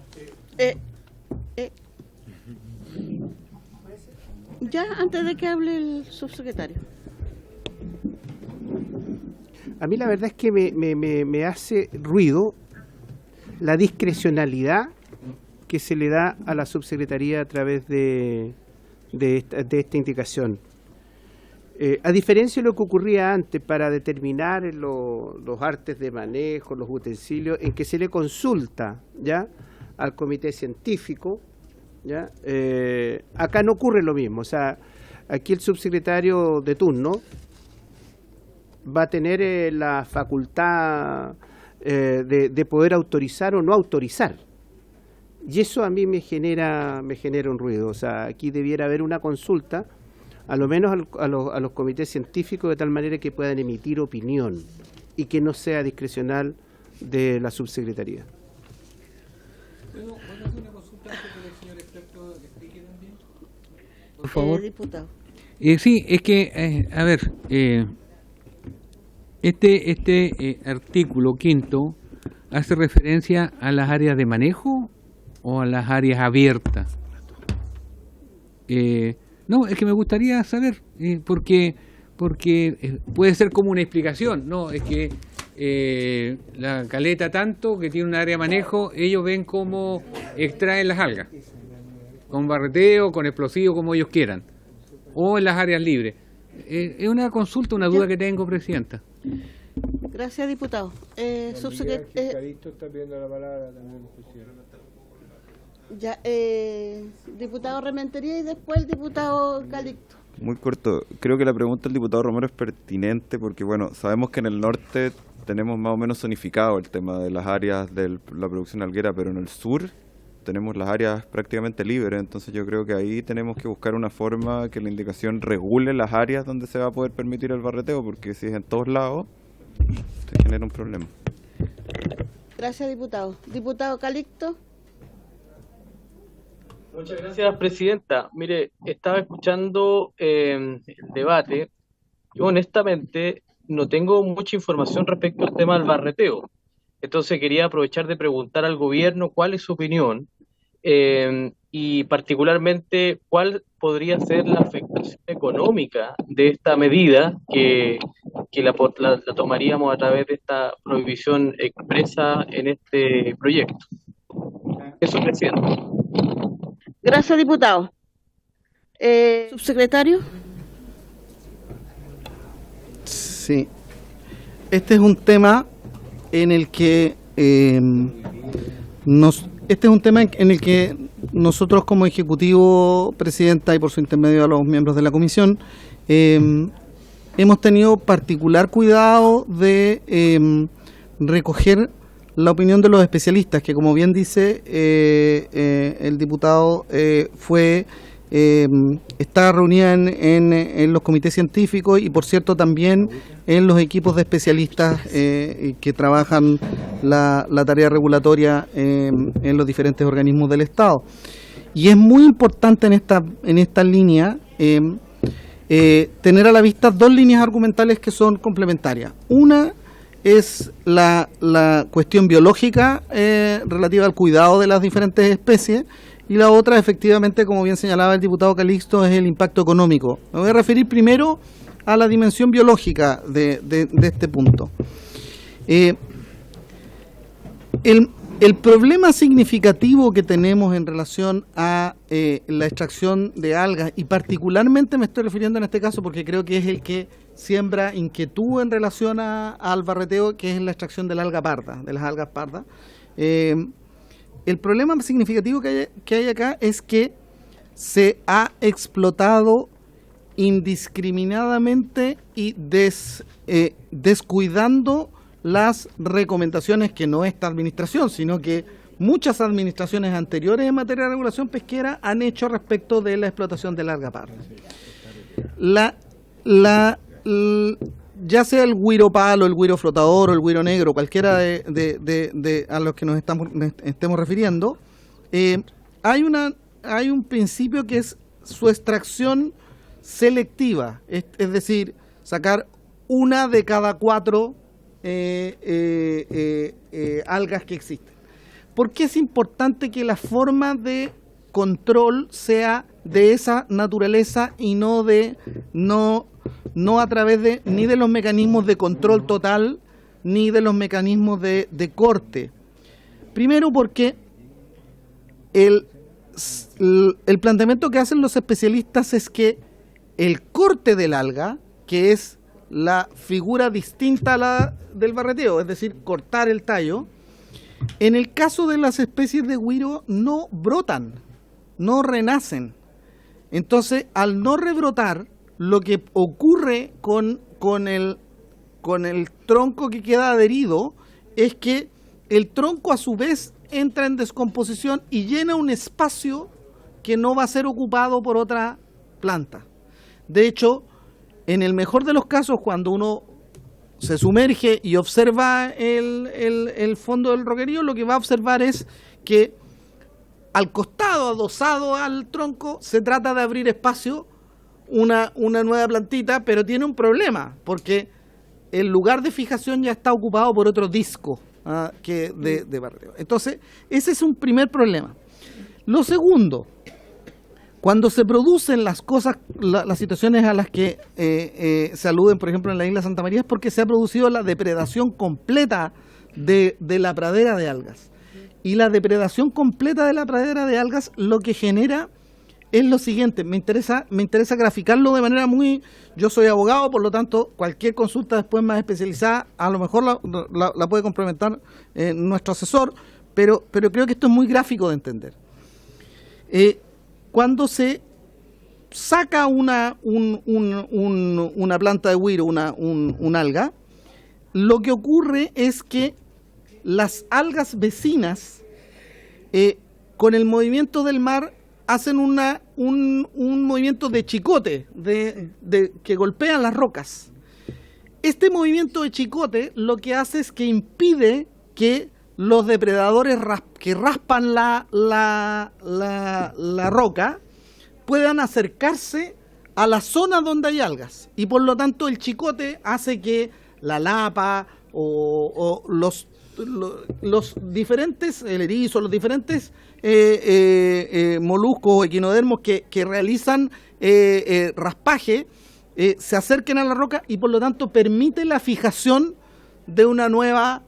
Ya, antes de que hable el subsecretario. A mí la verdad es que me hace ruido la discrecionalidad que se le da a la subsecretaría a través de esta indicación. A diferencia de lo que ocurría antes para determinar los artes de manejo, los utensilios, en que se le consulta ya al comité científico, ¿ya? Acá no ocurre lo mismo. O sea, aquí el subsecretario de turno va a tener la facultad de poder autorizar o no autorizar. Y eso a mí me genera un ruido. O sea, aquí debiera haber una consulta, a lo menos a los comités científicos, de tal manera que puedan emitir opinión y que no sea discrecional de la subsecretaría. ¿Puedo hacer una consulta antes que el señor experto explique también? Por favor. Diputado. Sí, es que, a ver, este artículo quinto hace referencia a las áreas de manejo o a las áreas abiertas. No, es que me gustaría saber, porque puede ser como una explicación, no, es que la caleta tanto que tiene un área de manejo, ellos ven cómo extraen las algas, con barreteo, con explosivo, como ellos quieran, o en las áreas libres. Es una consulta, una duda que tengo, Presidenta. Gracias, diputado. Calixto está pidiendo la palabra también, presidente. Ya, diputado Rementería y después el diputado Calixto. Muy corto. Creo que la pregunta del diputado Romero es pertinente porque, bueno, sabemos que en el norte tenemos más o menos zonificado el tema de las áreas de la producción alguera, pero en el sur tenemos las áreas prácticamente libres. Entonces yo creo que ahí tenemos que buscar una forma que la indicación regule las áreas donde se va a poder permitir el barreteo, porque si es en todos lados, se genera un problema. Gracias, diputado. Diputado Calixto. Muchas gracias, Presidenta. Mire, estaba escuchando el debate. Yo honestamente no tengo mucha información respecto al tema del barreteo. Entonces quería aprovechar de preguntar al gobierno cuál es su opinión y particularmente cuál podría ser la afectación económica de esta medida que la tomaríamos a través de esta prohibición expresa en este proyecto. Eso, Presidente. Gracias, diputado. Subsecretario. Sí. Este es un tema en el que nosotros como Ejecutivo, Presidenta, y por su intermedio a los miembros de la Comisión, hemos tenido particular cuidado de recoger la opinión de los especialistas, que como bien dice el diputado, está reunida en los comités científicos y, por cierto, también en los equipos de especialistas que trabajan la tarea regulatoria en los diferentes organismos del Estado. Y es muy importante en esta línea tener a la vista dos líneas argumentales que son complementarias. Una es la cuestión biológica relativa al cuidado de las diferentes especies, y la otra, efectivamente, como bien señalaba el diputado Calixto, es el impacto económico. Me voy a referir primero a la dimensión biológica de este punto. El problema significativo que tenemos en relación a la extracción de algas, y particularmente me estoy refiriendo en este caso porque creo que es el que siembra inquietud en relación al barreteo, que es la extracción de la alga parda, de las algas pardas. El problema significativo que hay acá es que se ha explotado indiscriminadamente y descuidando las recomendaciones que no esta administración, sino que muchas administraciones anteriores en materia de regulación pesquera han hecho respecto de la explotación de la alga parda. Ya sea el güiro palo, el güiro flotador o el güiro negro, cualquiera de a los que nos estemos refiriendo, hay un principio que es su extracción selectiva, es decir, sacar una de cada 4 algas que existen. ¿Por qué es importante que la forma de control sea de esa naturaleza y no a través ni de los mecanismos de control total ni de los mecanismos de corte? Primero porque el planteamiento que hacen los especialistas es que el corte del alga, que es la figura distinta a la del barreteo, es decir, cortar el tallo. En el caso de las especies de güiro no brotan, no renacen. Entonces, al no rebrotar, lo que ocurre con el tronco que queda adherido es que el tronco a su vez entra en descomposición y llena un espacio que no va a ser ocupado por otra planta. De hecho, en el mejor de los casos, cuando uno se sumerge y observa el fondo del roquerío, lo que va a observar es que al costado, adosado al tronco, se trata de abrir espacio, una nueva plantita, pero tiene un problema, porque el lugar de fijación ya está ocupado por otro disco de barreteo. Entonces, ese es un primer problema. Lo segundo, cuando se producen las cosas, las situaciones a las que se aluden, por ejemplo, en la isla Santa María, es porque se ha producido la depredación completa de la pradera de algas. Y la depredación completa de la pradera de algas lo que genera es lo siguiente. Me interesa graficarlo de manera muy... Yo soy abogado, por lo tanto, cualquier consulta después más especializada, a lo mejor la puede complementar nuestro asesor, pero creo que esto es muy gráfico de entender. Cuando se saca una planta de güiro, un alga, lo que ocurre es que las algas vecinas, con el movimiento del mar, hacen un movimiento de chicote, que golpean las rocas. Este movimiento de chicote lo que hace es que impide que los depredadores que raspan la roca puedan acercarse a la zona donde hay algas, y por lo tanto el chicote hace que la lapa o los diferentes, el erizo, los diferentes moluscos o equinodermos que realizan raspaje se acerquen a la roca, y por lo tanto permite la fijación de una nueva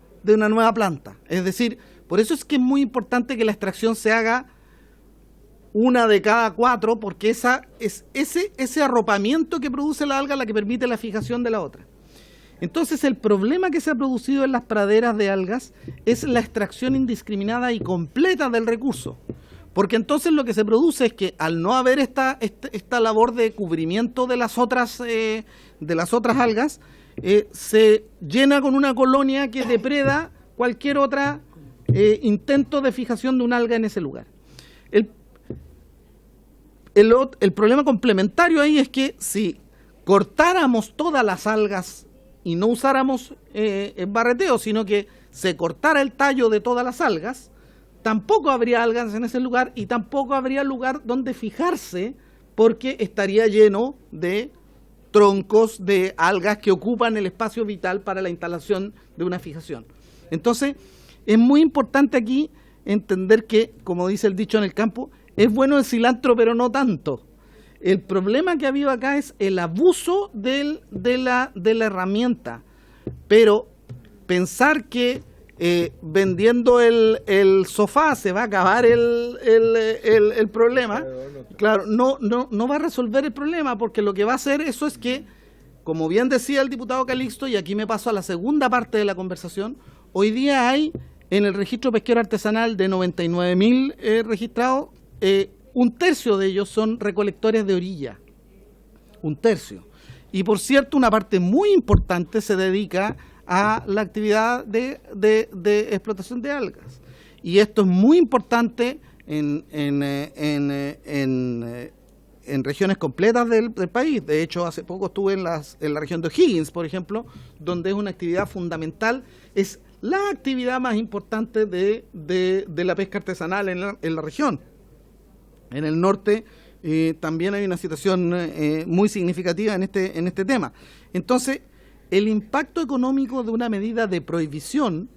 planta. Es decir, por eso es que es muy importante que la extracción se haga una de cada 4, porque ese arropamiento que produce la alga la que permite la fijación de la otra. Entonces, el problema que se ha producido en las praderas de algas es la extracción indiscriminada y completa del recurso. Porque entonces lo que se produce es que, al no haber esta labor de cubrimiento de las otras algas, se llena con una colonia que depreda cualquier otra intento de fijación de un alga en ese lugar. El problema complementario ahí es que si cortáramos todas las algas y no usáramos barreteo, sino que se cortara el tallo de todas las algas, tampoco habría algas en ese lugar y tampoco habría lugar donde fijarse, porque estaría lleno de troncos de algas que ocupan el espacio vital para la instalación de una fijación. Entonces, es muy importante aquí entender que, como dice el dicho en el campo, es bueno el cilantro, pero no tanto. El problema que ha habido acá es el abuso de la herramienta. Pero pensar que vendiendo el sofá se va a acabar el problema, claro, no va a resolver el problema, porque lo que va a hacer eso es que, como bien decía el diputado Calixto, y aquí me paso a la segunda parte de la conversación, hoy día hay en el registro pesquero artesanal de 99.000 registrados, un tercio de ellos son recolectores de orilla, un tercio. Y por cierto, una parte muy importante se dedica a la actividad de explotación de algas. Y esto es muy importante en regiones completas del país. De hecho, hace poco estuve en la región de O'Higgins, por ejemplo, donde es una actividad fundamental, es la actividad más importante de la pesca artesanal en la región. En el norte también hay una situación muy significativa en este tema. Entonces, el impacto económico de una medida de prohibición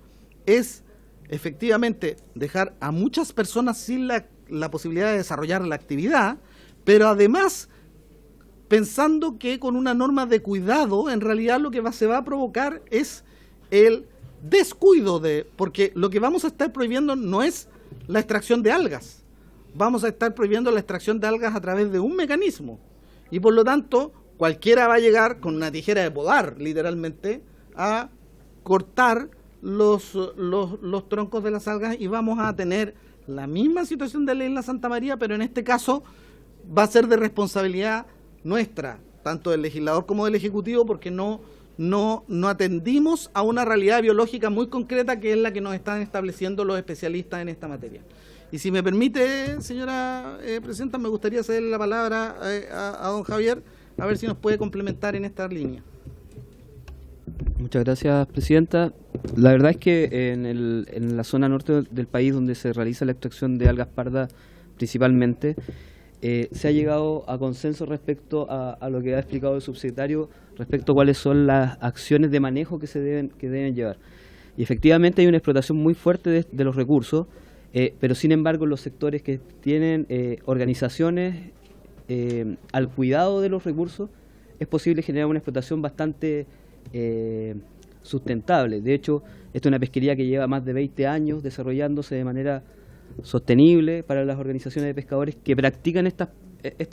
es efectivamente dejar a muchas personas sin la posibilidad de desarrollar la actividad, pero además pensando que con una norma de cuidado, en realidad lo que se va a provocar es el descuido porque lo que vamos a estar prohibiendo no es la extracción de algas, vamos a estar prohibiendo la extracción de algas a través de un mecanismo. Y por lo tanto, cualquiera va a llegar con una tijera de podar, literalmente, a cortar los troncos de las algas y vamos a tener la misma situación de la isla Santa María, pero en este caso va a ser de responsabilidad nuestra, tanto del legislador como del Ejecutivo, porque no atendimos a una realidad biológica muy concreta que es la que nos están estableciendo los especialistas en esta materia. Y si me permite, señora presidenta, me gustaría cederle la palabra a don Javier, a ver si nos puede complementar en esta línea. Muchas gracias, presidenta. La verdad es que en la zona norte del país, donde se realiza la extracción de algas pardas principalmente, se ha llegado a consenso respecto a lo que ha explicado el subsecretario, respecto a cuáles son las acciones de manejo que deben llevar. Y efectivamente hay una explotación muy fuerte de los recursos, pero sin embargo los sectores que tienen organizaciones al cuidado de los recursos, es posible generar una explotación bastante sustentable. De hecho, esta es una pesquería que lleva más de 20 años desarrollándose de manera sostenible para las organizaciones de pescadores que practican estas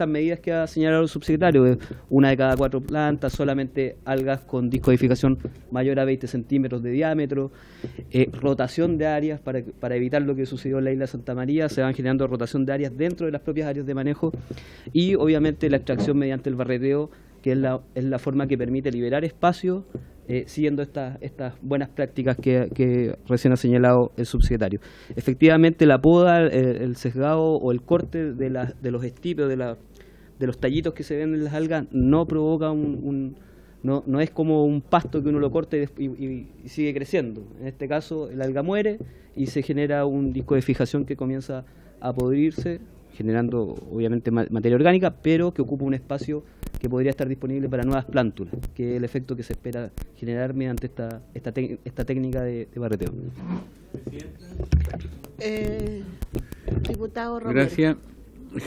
medidas que ha señalado el subsecretario, de 1 de cada 4 plantas, solamente algas con discodificación mayor a 20 centímetros de diámetro, rotación de áreas para evitar lo que sucedió en la isla Santa María. Se van generando rotación de áreas dentro de las propias áreas de manejo y obviamente la extracción mediante el barreteo, que es la forma que permite liberar espacio siguiendo estas buenas prácticas que recién ha señalado el subsecretario. Efectivamente, la poda, el sesgado o el corte de los estipes, de los tallitos que se ven en las algas, no provoca no es como un pasto que uno lo corte y sigue creciendo. En este caso, el alga muere y se genera un disco de fijación que comienza a podrirse, generando obviamente materia orgánica, pero que ocupa un espacio que podría estar disponible para nuevas plántulas, que es el efecto que se espera generar mediante esta técnica de barreteo. Diputado Romero. Gracias.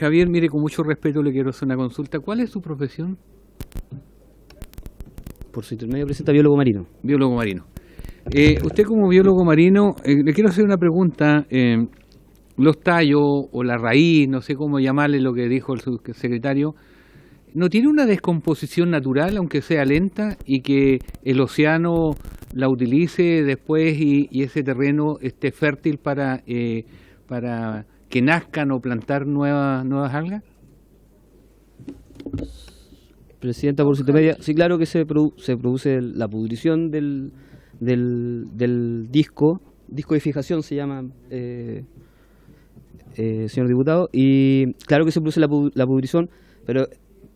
Javier, mire, con mucho respeto le quiero hacer una consulta. ¿Cuál es su profesión? Por su intermedio, presenta biólogo marino. Biólogo marino. Usted como biólogo marino, le quiero hacer una pregunta. Los tallos o la raíz, no sé cómo llamarle lo que dijo el subsecretario, ¿no tiene una descomposición natural, aunque sea lenta, y que el océano la utilice después y ese terreno esté fértil para que nazcan o plantar nuevas algas? Presidenta, por su intermedio, sí, claro que se produce la pudrición del disco de fijación se llama, señor diputado, y claro que se produce la pudrición, pero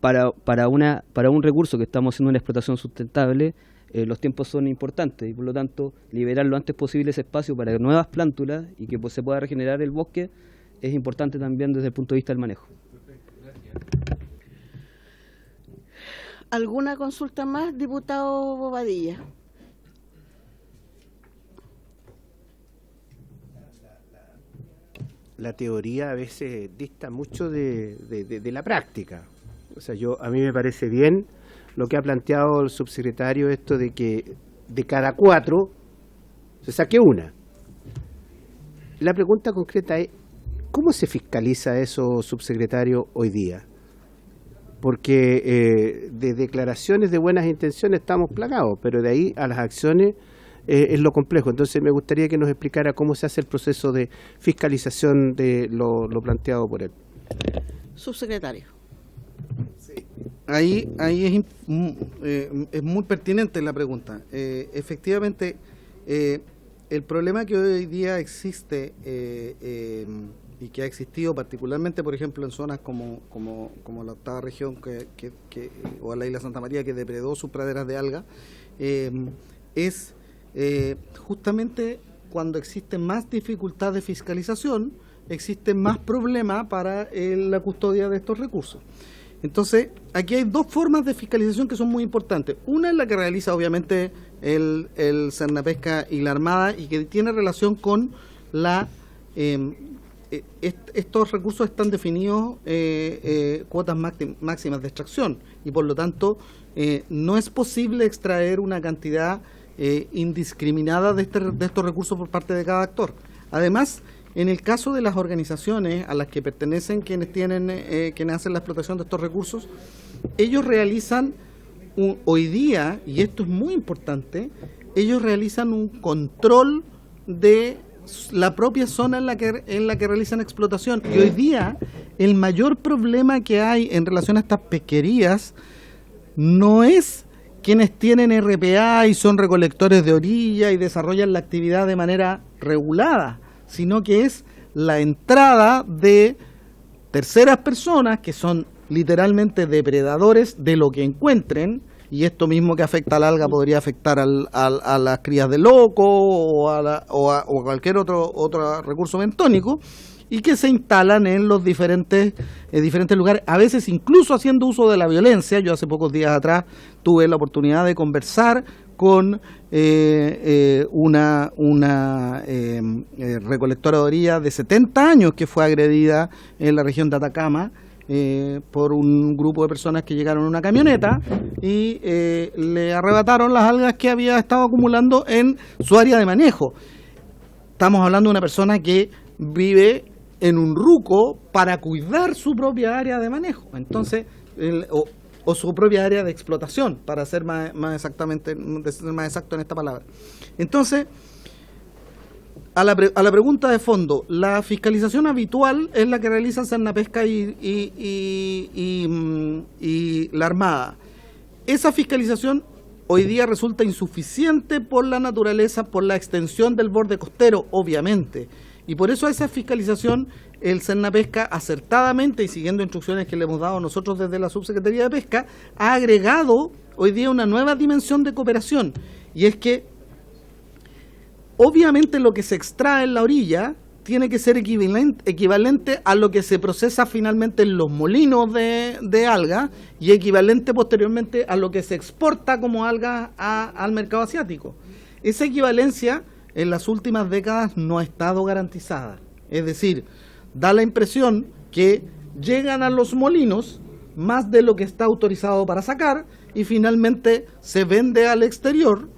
para un recurso que estamos haciendo una explotación sustentable, los tiempos son importantes y por lo tanto liberar lo antes posible ese espacio para nuevas plántulas y que pues, se pueda regenerar el bosque es importante también desde el punto de vista del manejo. ¿Alguna consulta más, diputado Bobadilla? La teoría a veces dista mucho de la práctica. O sea, a mí me parece bien lo que ha planteado el subsecretario, esto de que de cada 4 se saque una. La pregunta concreta es, ¿cómo se fiscaliza eso, subsecretario, hoy día? Porque de declaraciones de buenas intenciones estamos plagados, pero de ahí a las acciones es lo complejo. Entonces me gustaría que nos explicara cómo se hace el proceso de fiscalización de lo planteado por él. Subsecretario. Sí. Ahí es muy pertinente la pregunta. Efectivamente, el problema que hoy día existe y que ha existido particularmente, por ejemplo, en zonas como la octava región o la isla Santa María, que depredó sus praderas de alga, es justamente cuando existe más dificultad de fiscalización, existe más problema para la custodia de estos recursos. Entonces, aquí hay 2 formas de fiscalización que son muy importantes. Una es la que realiza obviamente el Cernapesca y la Armada y que tiene relación con estos recursos están definidos cuotas máximas de extracción y por lo tanto no es posible extraer una cantidad indiscriminada de estos recursos por parte de cada actor. Además, en el caso de las organizaciones a las que pertenecen quienes hacen la explotación de estos recursos, ellos realizan hoy día, y esto es muy importante, ellos realizan un control de la propia zona en la que realizan explotación. Y hoy día el mayor problema que hay en relación a estas pesquerías no es quienes tienen RPA y son recolectores de orilla y desarrollan la actividad de manera regulada, sino que es la entrada de terceras personas que son literalmente depredadores de lo que encuentren, y esto mismo que afecta al alga podría afectar a las crías de loco o a cualquier otro recurso bentónico, y que se instalan en los diferentes lugares, a veces incluso haciendo uso de la violencia. Yo hace pocos días atrás tuve la oportunidad de conversar con una recolectora de orilla de 70 años que fue agredida en la región de Atacama por un grupo de personas que llegaron en una camioneta y le arrebataron las algas que había estado acumulando en su área de manejo. Estamos hablando de una persona que vive en un ruco para cuidar su propia área de manejo, entonces o su propia área de explotación, para ser más exacto en esta palabra. Entonces, a la pregunta de fondo, la fiscalización habitual es la que realiza Cernapesca y la Armada. Esa fiscalización hoy día resulta insuficiente por la naturaleza, por la extensión del borde costero, obviamente. Y por eso a esa fiscalización el Cernapesca, acertadamente y siguiendo instrucciones que le hemos dado nosotros desde la Subsecretaría de Pesca, ha agregado hoy día una nueva dimensión de cooperación. Y es que obviamente lo que se extrae en la orilla tiene que ser equivalente a lo que se procesa finalmente en los molinos de alga y equivalente posteriormente a lo que se exporta como alga al mercado asiático. Esa equivalencia en las últimas décadas no ha estado garantizada. Es decir, da la impresión que llegan a los molinos más de lo que está autorizado para sacar y finalmente se vende al exterior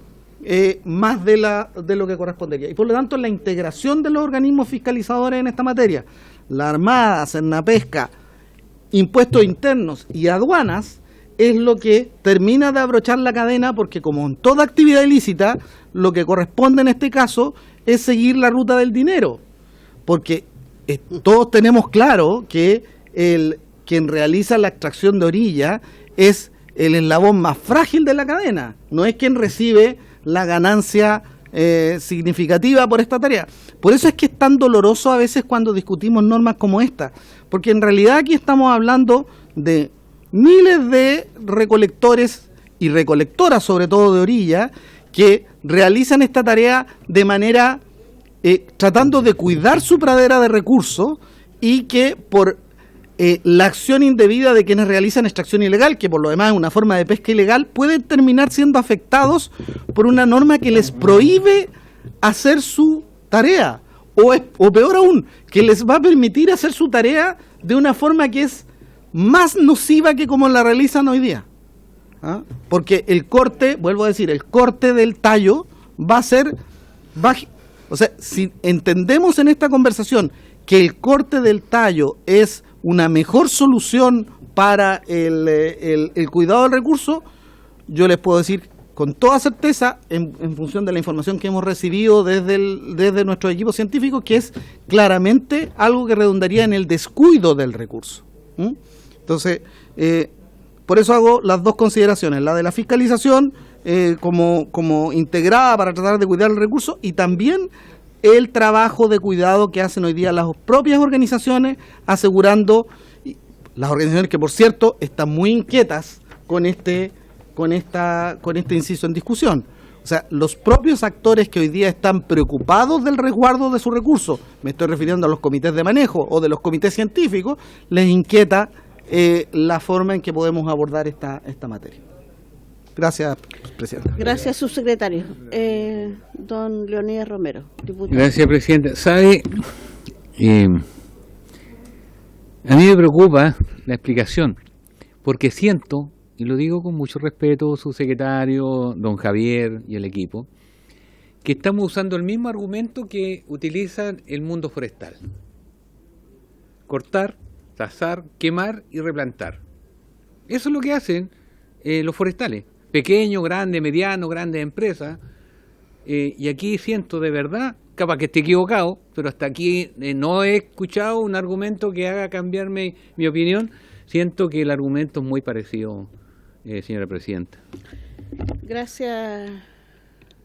más de lo que correspondería. Y por lo tanto, la integración de los organismos fiscalizadores en esta materia, la Armada, Cernapesca, impuestos internos y aduanas, es lo que termina de abrochar la cadena, porque como en toda actividad ilícita, lo que corresponde en este caso es seguir la ruta del dinero, porque todos tenemos claro que quien realiza la extracción de orilla es el eslabón más frágil de la cadena, no es quien recibe la ganancia significativa por esta tarea. Por eso es que es tan doloroso a veces cuando discutimos normas como esta, porque en realidad aquí estamos hablando de miles de recolectores y recolectoras, sobre todo de orilla, que realizan esta tarea de manera tratando de cuidar su pradera de recursos y que por la acción indebida de quienes realizan extracción ilegal, que por lo demás es una forma de pesca ilegal, pueden terminar siendo afectados por una norma que les prohíbe hacer su tarea, o peor aún, que les va a permitir hacer su tarea de una forma que es más nociva que como la realizan hoy día. ¿Ah? Porque el corte, vuelvo a decir, el corte del tallo va a ser... O sea, si entendemos en esta conversación que el corte del tallo es una mejor solución para el cuidado del recurso, yo les puedo decir con toda certeza, en función de la información que hemos recibido desde nuestros equipos científicos, que es claramente algo que redundaría en el descuido del recurso. Entonces, por eso hago las dos consideraciones, la de la fiscalización como integrada para tratar de cuidar el recurso, y también el trabajo de cuidado que hacen hoy día las propias organizaciones, asegurando, las organizaciones que por cierto están muy inquietas con este inciso en discusión. O sea, los propios actores que hoy día están preocupados del resguardo de sus recursos, me estoy refiriendo a los comités de manejo o de los comités científicos, les inquieta la forma en que podemos abordar esta materia. Gracias, Presidenta. Gracias, subsecretario. Don Leonidas Romero, diputado. Gracias, Presidenta. ¿Sabe? A mí me preocupa la explicación, porque siento, y lo digo con mucho respeto, subsecretario, don Javier y el equipo, que estamos usando el mismo argumento que utiliza el mundo forestal. Cortar, tasar, quemar y replantar. Eso es lo que hacen los forestales. Pequeños, grandes, medianos, grandes empresas. Y aquí siento de verdad, capaz que esté equivocado, pero hasta aquí no he escuchado un argumento que haga cambiarme mi opinión. Siento que el argumento es muy parecido, señora presidenta. Gracias,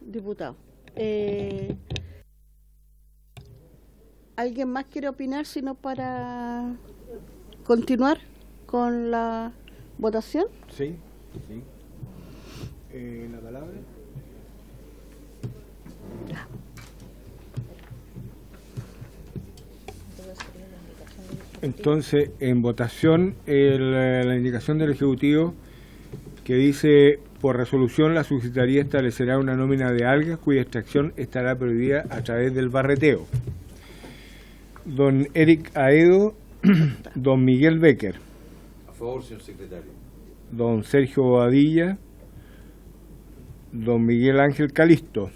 diputado. ¿Alguien más quiere opinar, sino para continuar con la votación? Sí, sí. La palabra. Entonces, en votación, la indicación del Ejecutivo que dice: por resolución, la Subsecretaría establecerá una nómina de algas cuya extracción estará prohibida a través del barreteo. Don Eric Aedo, don Miguel Becker. A favor, señor secretario. Don Sergio Bobadilla, don Miguel Ángel Calisto.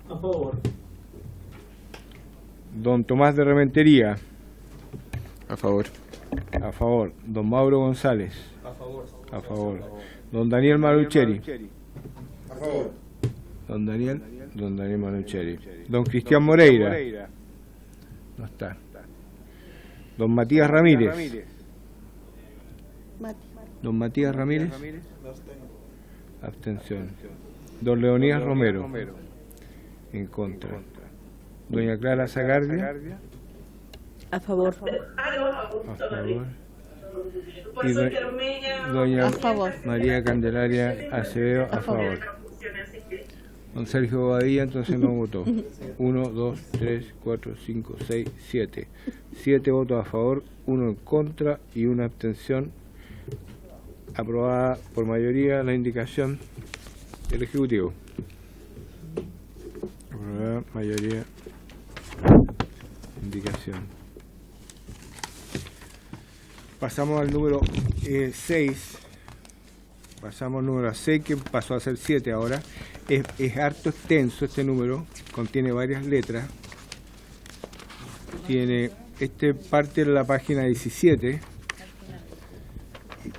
A favor. Don Tomás de Rementería. A favor. A favor. Don Mauro González. A favor. A favor. Don Daniel Manucheri. A favor. Don Daniel Manucheri. Don Cristian Moreira. No está. Don Matías Ramírez. Don Matías Ramírez. Abstención. Don Leonidas Romero. En contra. Doña Clara Zagardia. A favor. A favor. Y doña A favor. María Candelaria Acevedo a favor. Don Sergio Bobadilla entonces no votó. 1, 2, 3, 4, 5, 6, 7. 7 votos a favor, 1 en contra y 1 abstención. Aprobada por mayoría la indicación del Ejecutivo. Aprobada mayoría indicación. Pasamos al número 6. Pasamos al número 6, que pasó a ser 7 ahora. Es harto extenso este número, contiene varias letras. Parte de la página 17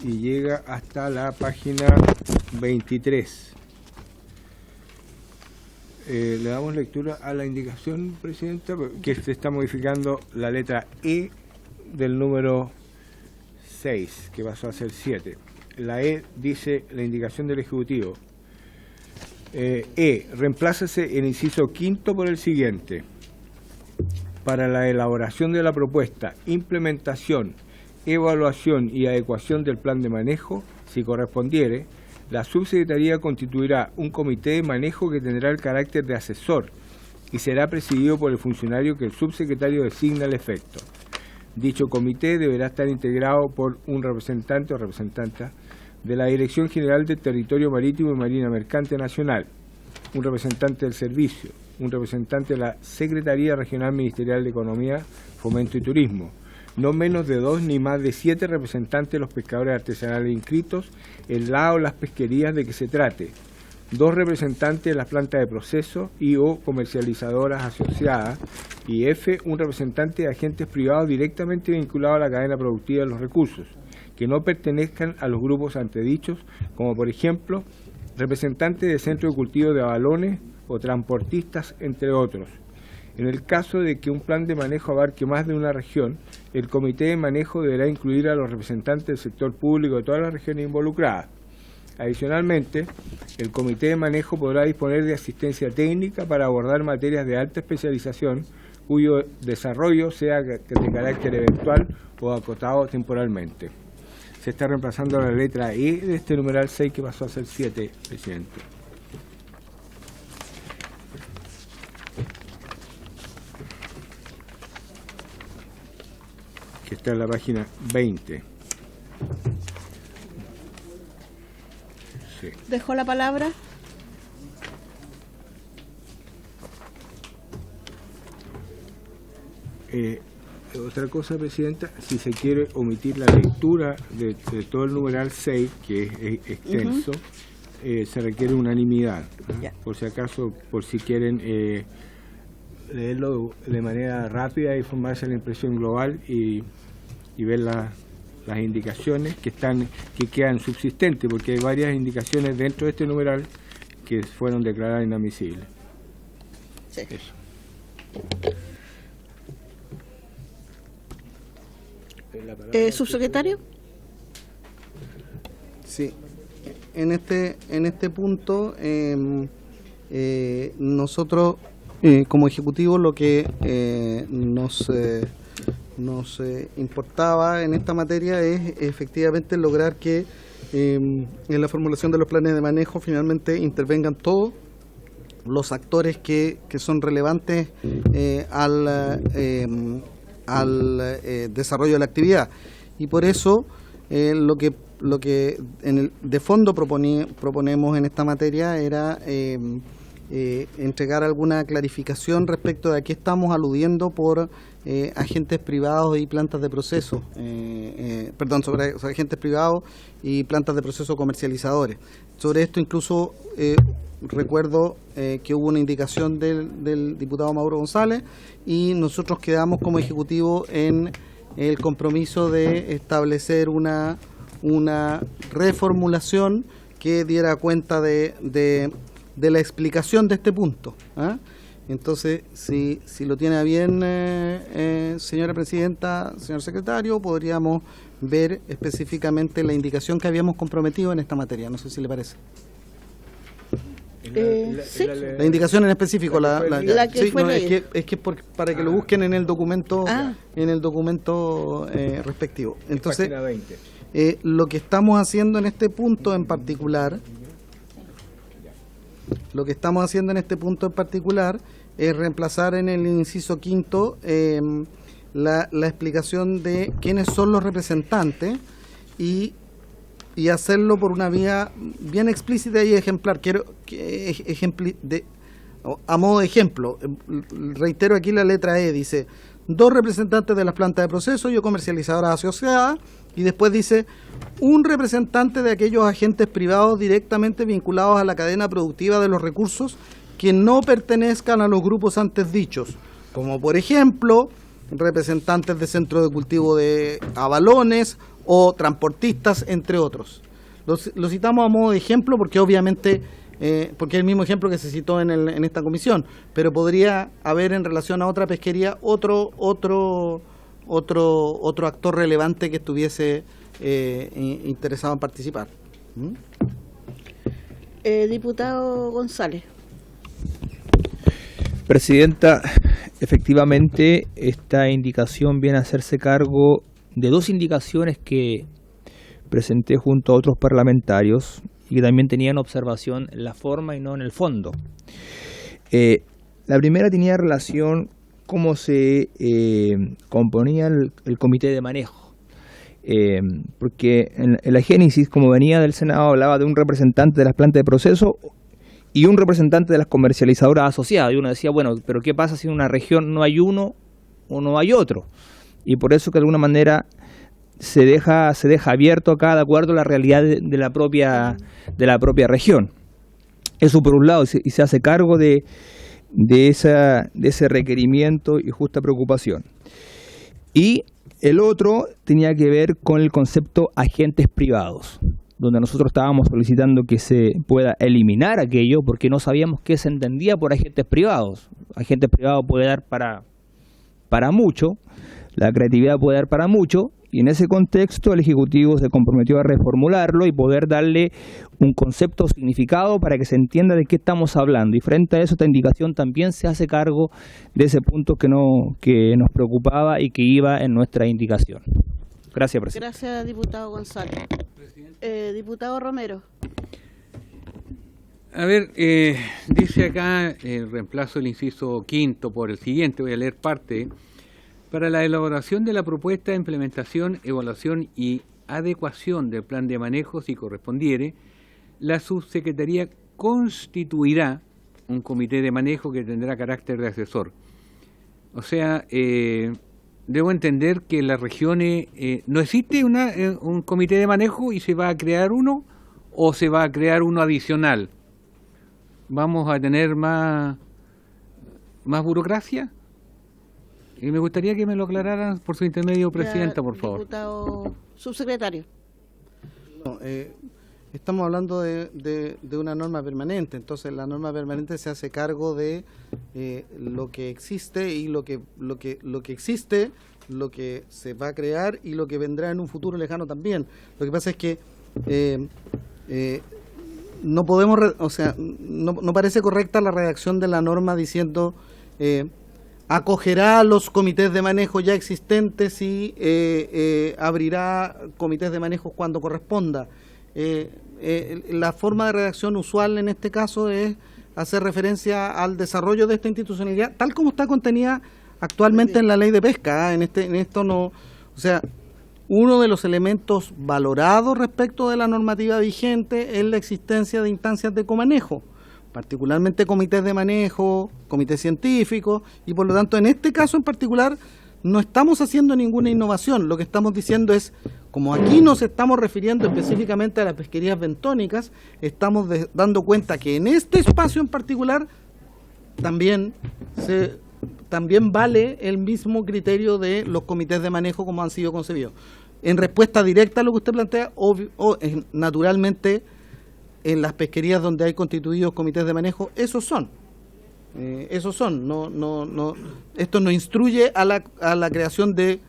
y llega hasta la página 23. Le damos lectura a la indicación, Presidenta, que se está modificando la letra E del número 6, que pasó a ser 7. La E dice la indicación del Ejecutivo. Reemplácese el inciso quinto por el siguiente. Para la elaboración de la propuesta, implementación, evaluación y adecuación del plan de manejo, si correspondiere, la Subsecretaría constituirá un comité de manejo que tendrá el carácter de asesor y será presidido por el funcionario que el subsecretario designa al efecto. Dicho comité deberá estar integrado por un representante o representante de la Dirección General del Territorio Marítimo y Marina Mercante Nacional, un representante del Servicio, un representante de la Secretaría Regional Ministerial de Economía, Fomento y Turismo, no menos de 2 ni más de 7 representantes de los pescadores artesanales inscritos en la o las pesquerías de que se trate, 2 representantes de las plantas de proceso y o comercializadoras asociadas, y un representante de agentes privados directamente vinculados a la cadena productiva de los recursos, que no pertenezcan a los grupos antedichos, como por ejemplo representantes de centros de cultivo de abalones o transportistas, entre otros. En el caso de que un plan de manejo abarque más de una región, el comité de manejo deberá incluir a los representantes del sector público de todas las regiones involucradas. Adicionalmente, el comité de manejo podrá disponer de asistencia técnica para abordar materias de alta especialización cuyo desarrollo sea de carácter eventual o acotado temporalmente. Se está reemplazando la letra E de este numeral 6 que pasó a ser 7, Presidente. Que está en la página 20. Sí. ¿Dejó la palabra? Otra cosa, Presidenta, si se quiere omitir la lectura de todo el numeral 6, que es extenso, se requiere unanimidad. Por si acaso, por si quieren leerlo de manera rápida y formarse la impresión global y verla las indicaciones que quedan subsistentes, porque hay varias indicaciones dentro de este numeral que fueron declaradas inadmisibles. Sí. Eso. Subsecretario. Sí, en este punto nosotros como ejecutivo lo que nos importaba en esta materia es efectivamente lograr que en la formulación de los planes de manejo finalmente intervengan todos los actores que son relevantes al desarrollo de la actividad, y por eso lo que de fondo proponemos en esta materia era entregar alguna clarificación respecto de a qué estamos aludiendo por agentes privados y plantas de proceso, sobre agentes privados y plantas de proceso comercializadores. Sobre esto incluso recuerdo que hubo una indicación del diputado Mauro González, y nosotros quedamos como ejecutivo en el compromiso de establecer una reformulación que diera cuenta de la explicación de este punto. Entonces, si lo tiene a bien, señora presidenta, señor secretario, podríamos ver específicamente la indicación que habíamos comprometido en esta materia. No sé si le parece. Sí. La indicación en específico, la que fue leída. es que para que lo busquen en el documento, respectivo. Entonces, Página 20. lo que estamos haciendo en este punto en particular, es reemplazar en el inciso quinto la explicación de quiénes son los representantes y hacerlo por una vía bien explícita y ejemplar. A modo de ejemplo, reitero aquí la letra E, dice 2 representantes de las plantas de proceso y o comercializadoras asociadas, y después dice un representante de aquellos agentes privados directamente vinculados a la cadena productiva de los recursos que no pertenezcan a los grupos antes dichos, como por ejemplo representantes de centros de cultivo de abalones o transportistas, entre otros. Lo citamos a modo de ejemplo porque obviamente porque es el mismo ejemplo que se citó en esta comisión, pero podría haber en relación a otra pesquería otro actor relevante que estuviese interesado en participar. Diputado González. Presidenta, efectivamente esta indicación viene a hacerse cargo de 2 indicaciones que presenté junto a otros parlamentarios y que también tenían observación en la forma y no en el fondo. La primera tenía relación cómo se componía el comité de manejo, porque en la génesis, como venía del Senado, hablaba de un representante de las plantas de proceso y un representante de las comercializadoras asociadas, y uno decía, bueno, pero ¿qué pasa si en una región no hay uno o no hay otro? Y por eso que de alguna manera se deja abierto acá de acuerdo a la realidad de la propia región. Eso por un lado, y se hace cargo de ese requerimiento y justa preocupación. Y el otro tenía que ver con el concepto agentes privados, donde nosotros estábamos solicitando que se pueda eliminar aquello porque no sabíamos qué se entendía por agentes privados. Agentes privados puede dar para mucho, la creatividad puede dar para mucho, y en ese contexto el Ejecutivo se comprometió a reformularlo y poder darle un concepto significado para que se entienda de qué estamos hablando. Y frente a eso, esta indicación también se hace cargo de ese punto que nos preocupaba y que iba en nuestra indicación. Gracias, presidente. Gracias, diputado González. Diputado Romero. A ver, dice acá, reemplazo el inciso quinto por el siguiente, voy a leer parte. Para la elaboración de la propuesta de implementación, evaluación y adecuación del plan de manejo, si correspondiere, la subsecretaría constituirá un comité de manejo que tendrá carácter de asesor. O sea, debo entender que en las regiones no existe un comité de manejo y se va a crear uno, o se va a crear uno adicional. ¿Vamos a tener más burocracia? Y me gustaría que me lo aclararan por su intermedio, Presidenta, por favor. Diputado subsecretario. No, estamos hablando de una norma permanente, entonces la norma permanente se hace cargo de lo que existe y lo que existe, lo que se va a crear y lo que vendrá en un futuro lejano también. Lo que pasa es que no podemos, no parece correcta la redacción de la norma diciendo acogerá a los comités de manejo ya existentes y abrirá comités de manejo cuando corresponda. La forma de redacción usual en este caso es hacer referencia al desarrollo de esta institucionalidad tal como está contenida actualmente en la ley de pesca. En esto no, o sea, uno de los elementos valorados respecto de la normativa vigente es la existencia de instancias de comanejo, particularmente comités de manejo, comités científicos, y por lo tanto en este caso en particular no estamos haciendo ninguna innovación. Lo que estamos diciendo es, como aquí nos estamos refiriendo específicamente a las pesquerías bentónicas, estamos dando cuenta que en este espacio en particular también vale el mismo criterio de los comités de manejo como han sido concebidos. En respuesta directa a lo que usted plantea, naturalmente en las pesquerías donde hay constituidos comités de manejo, esos son. Esto no instruye a la creación de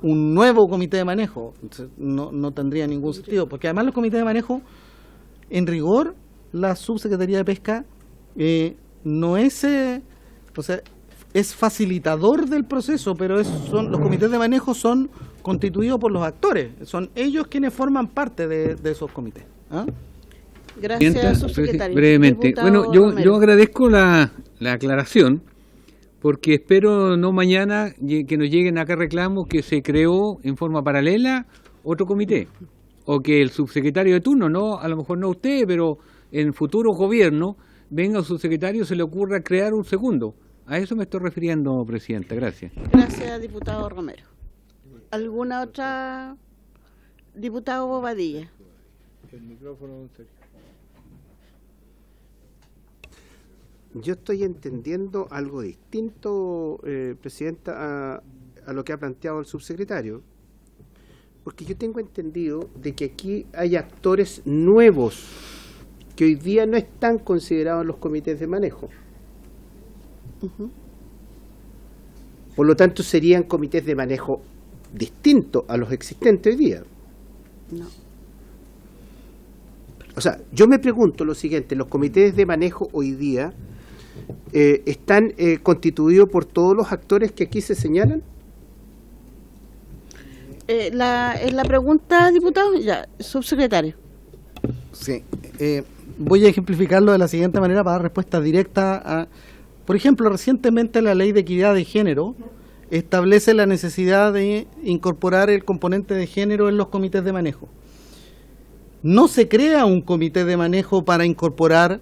un nuevo comité de manejo. No tendría ningún sentido, porque además los comités de manejo, en rigor, la Subsecretaría de Pesca no es, es facilitador del proceso, pero los comités de manejo son constituidos por los actores, son ellos quienes forman parte de esos comités. ¿Ah? Gracias, subsecretario. Brevemente. Diputado Bueno, yo Romero. agradezco la aclaración, porque espero no mañana que nos lleguen acá reclamos que se creó en forma paralela otro comité, o que el subsecretario de turno, no, a lo mejor no usted, pero en futuro gobierno, venga al subsecretario, se le ocurra crear un segundo. A eso me estoy refiriendo, Presidenta. Gracias. Gracias, diputado Romero. ¿Alguna otra? Diputado Bobadilla. El micrófono, don Sergio. Yo estoy entendiendo algo distinto, Presidenta, a lo que ha planteado el subsecretario, porque yo tengo entendido de que aquí hay actores nuevos que hoy día no están considerados en los comités de manejo. Por lo tanto, serían comités de manejo distintos a los existentes hoy día. No. O sea, yo me pregunto lo siguiente: los comités de manejo hoy día están constituidos por todos los actores que aquí se señalan. ¿Es la pregunta, diputado? Ya, subsecretario. Sí. Voy a ejemplificarlo de la siguiente manera para dar respuesta directa a... Por ejemplo, recientemente la Ley de Equidad de Género establece la necesidad de incorporar el componente de género en los comités de manejo. No se crea un comité de manejo para incorporar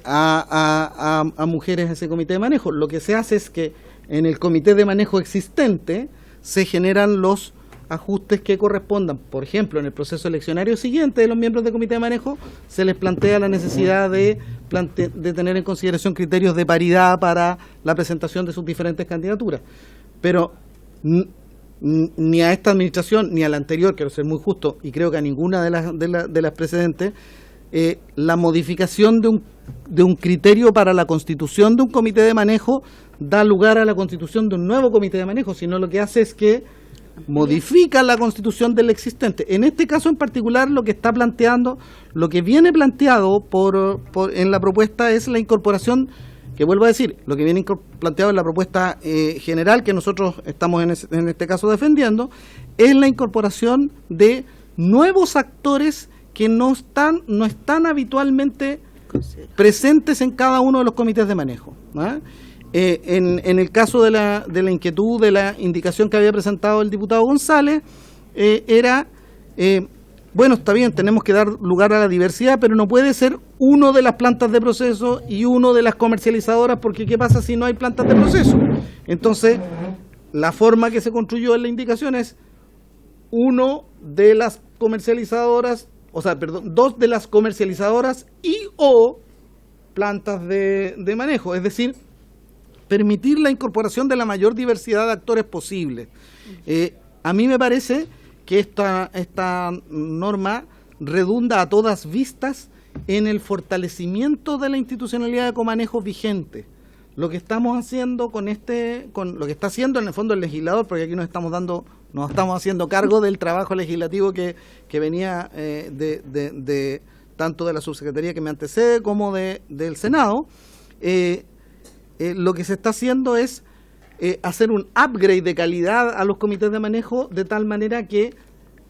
a mujeres a ese comité de manejo. Lo que se hace es que en el comité de manejo existente se generan los ajustes que correspondan. Por ejemplo, en el proceso eleccionario siguiente de los miembros del comité de manejo se les plantea la necesidad de tener en consideración criterios de paridad para la presentación de sus diferentes candidaturas. Pero ni a esta administración ni a la anterior, quiero ser muy justo, y creo que a ninguna de las precedentes, la modificación de un criterio para la constitución de un comité de manejo da lugar a la constitución de un nuevo comité de manejo, sino lo que hace es que modifica la constitución del existente. En este caso en particular, lo que está planteando, lo que viene planteado en la propuesta es la incorporación, que vuelvo a decir, lo que viene planteado en la propuesta general que nosotros estamos en este caso defendiendo, es la incorporación de nuevos actores que no están habitualmente presentes en cada uno de los comités de manejo, ¿no? En el caso de la inquietud, de la indicación que había presentado el diputado González, bueno, está bien, tenemos que dar lugar a la diversidad, pero no puede ser uno de las plantas de proceso y uno de las comercializadoras, porque ¿qué pasa si no hay plantas de proceso? Entonces, la forma que se construyó en la indicación es uno de las comercializadoras, dos de las comercializadoras y o plantas de manejo, es decir, permitir la incorporación de la mayor diversidad de actores posible. A mí me parece que esta norma redunda a todas vistas en el fortalecimiento de la institucionalidad de comanejo vigente. Lo que estamos haciendo con lo que está haciendo en el fondo el legislador, porque aquí nos estamos haciendo cargo del trabajo legislativo que venía de tanto de la subsecretaría que me antecede como del Senado. Lo que se está haciendo es hacer un upgrade de calidad a los comités de manejo de tal manera que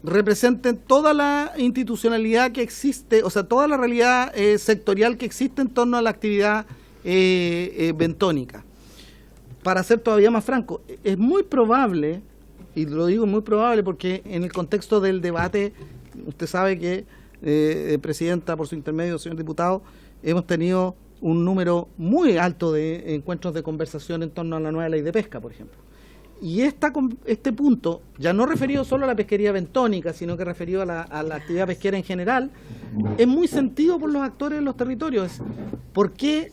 representen toda la institucionalidad que existe, o sea, toda la realidad sectorial que existe en torno a la actividad bentónica. Para ser todavía más franco, es muy probable, y lo digo muy probable porque en el contexto del debate, usted sabe que, Presidenta, por su intermedio, señor diputado, hemos tenido un número muy alto de encuentros de conversación en torno a la nueva ley de pesca, por ejemplo. Y este punto, ya no referido solo a la pesquería bentónica, sino que referido a la actividad pesquera en general, es muy sentido por los actores en los territorios. ¿Por qué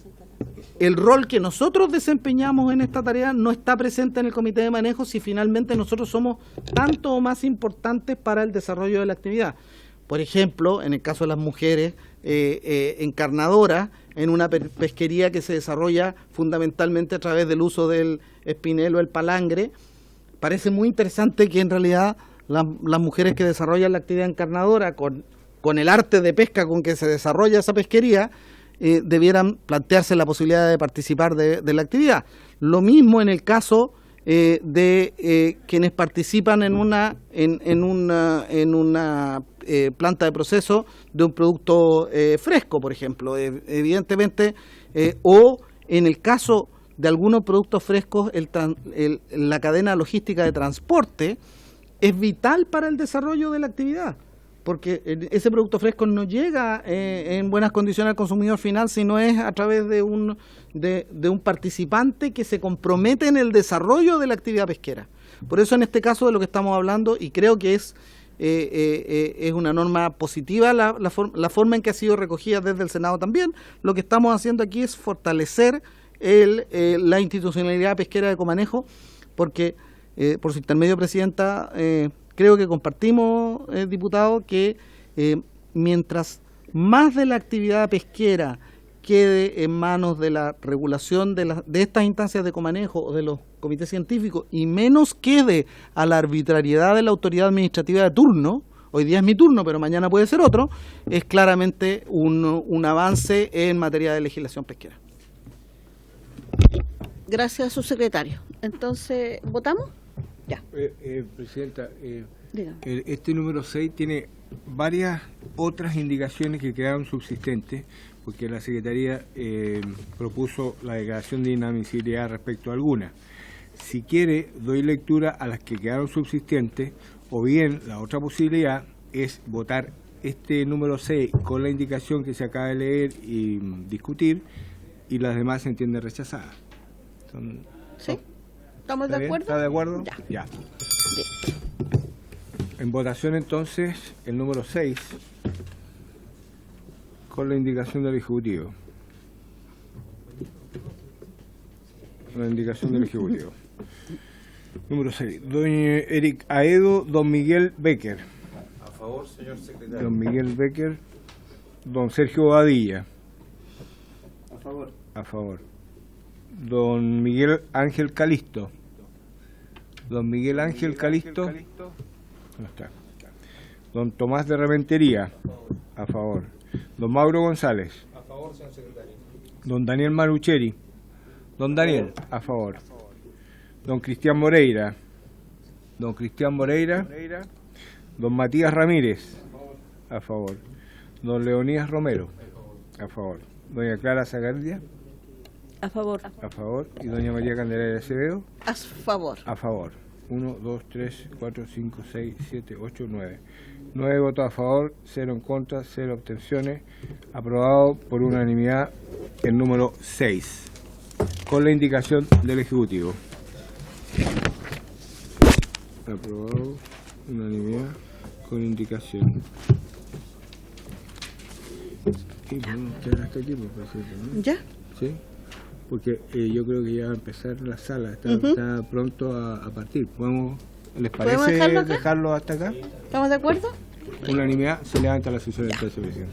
el rol que nosotros desempeñamos en esta tarea no está presente en el comité de manejo si finalmente nosotros somos tanto o más importantes para el desarrollo de la actividad? Por ejemplo, en el caso de las mujeres encarnadoras, en una pesquería que se desarrolla fundamentalmente a través del uso del espinel o el palangre, parece muy interesante que en realidad las mujeres que desarrollan la actividad encarnadora con el arte de pesca con que se desarrolla esa pesquería, debieran plantearse la posibilidad de participar de la actividad. Lo mismo en el caso de quienes participan en una planta de proceso de un producto fresco, por ejemplo, evidentemente, o en el caso de algunos productos frescos, la cadena logística de transporte es vital para el desarrollo de la actividad, porque ese producto fresco no llega en buenas condiciones al consumidor final, sino es a través de un participante que se compromete en el desarrollo de la actividad pesquera. Por eso en este caso de lo que estamos hablando, y creo que es una norma positiva la forma en que ha sido recogida desde el Senado también, lo que estamos haciendo aquí es fortalecer la institucionalidad pesquera de Comanejo, porque por su intermedio, Presidenta, creo que compartimos, diputado, que mientras más de la actividad pesquera quede en manos de la regulación de estas instancias de comanejo o de los comités científicos y menos quede a la arbitrariedad de la autoridad administrativa de turno, hoy día es mi turno pero mañana puede ser otro, es claramente un avance en materia de legislación pesquera. Gracias, subsecretario. Entonces, ¿votamos? Ya. Presidenta, este número 6 tiene varias otras indicaciones que quedaron subsistentes, porque la Secretaría propuso la declaración de inadmisibilidad respecto a algunas. Si quiere, doy lectura a las que quedaron subsistentes, o bien la otra posibilidad es votar este número 6 con la indicación que se acaba de leer y discutir, y las demás se entienden rechazadas. ¿Sí? ¿Estamos de acuerdo? ¿Está de acuerdo? Ya. En votación entonces el número 6 con la indicación del Ejecutivo. La indicación del Ejecutivo. Número 6. Don Eric Aedo, don Miguel Becker. A favor, señor secretario. Don Miguel Becker. Don Sergio Badilla. A favor. A favor. Don Miguel Ángel Calisto. Don Miguel Ángel Calisto. No está. Don Tomás de Rementería. A favor. Don Mauro González. A favor, señor secretario. Don Daniel Marucheri. Don Daniel. A favor. Don Cristian Moreira. Don Cristian Moreira. Don Matías Ramírez. A favor. Don Leonías Romero. A favor. Doña Clara Zagardia. A favor. A favor. ¿Y doña María Candelaria Acevedo? A favor. A favor. 1, 2, 3, 4, 5, 6, 7, 8, 9. 9 votos a favor, 0 en contra, 0 abstenciones. Aprobado por unanimidad el número 6, con la indicación del Ejecutivo. Aprobado, unanimidad, con indicación. Y bueno, ya hasta aquí, por presidente, ¿no? ¿Ya? ¿Sí? porque yo creo que ya va a empezar la sala, está, Ujú. está pronto a partir. ¿Les ¿Podemos parece dejarlo acá? dejarlo hasta acá? ¿Estamos de acuerdo? Unanimidad, se levanta la sesión del presidente.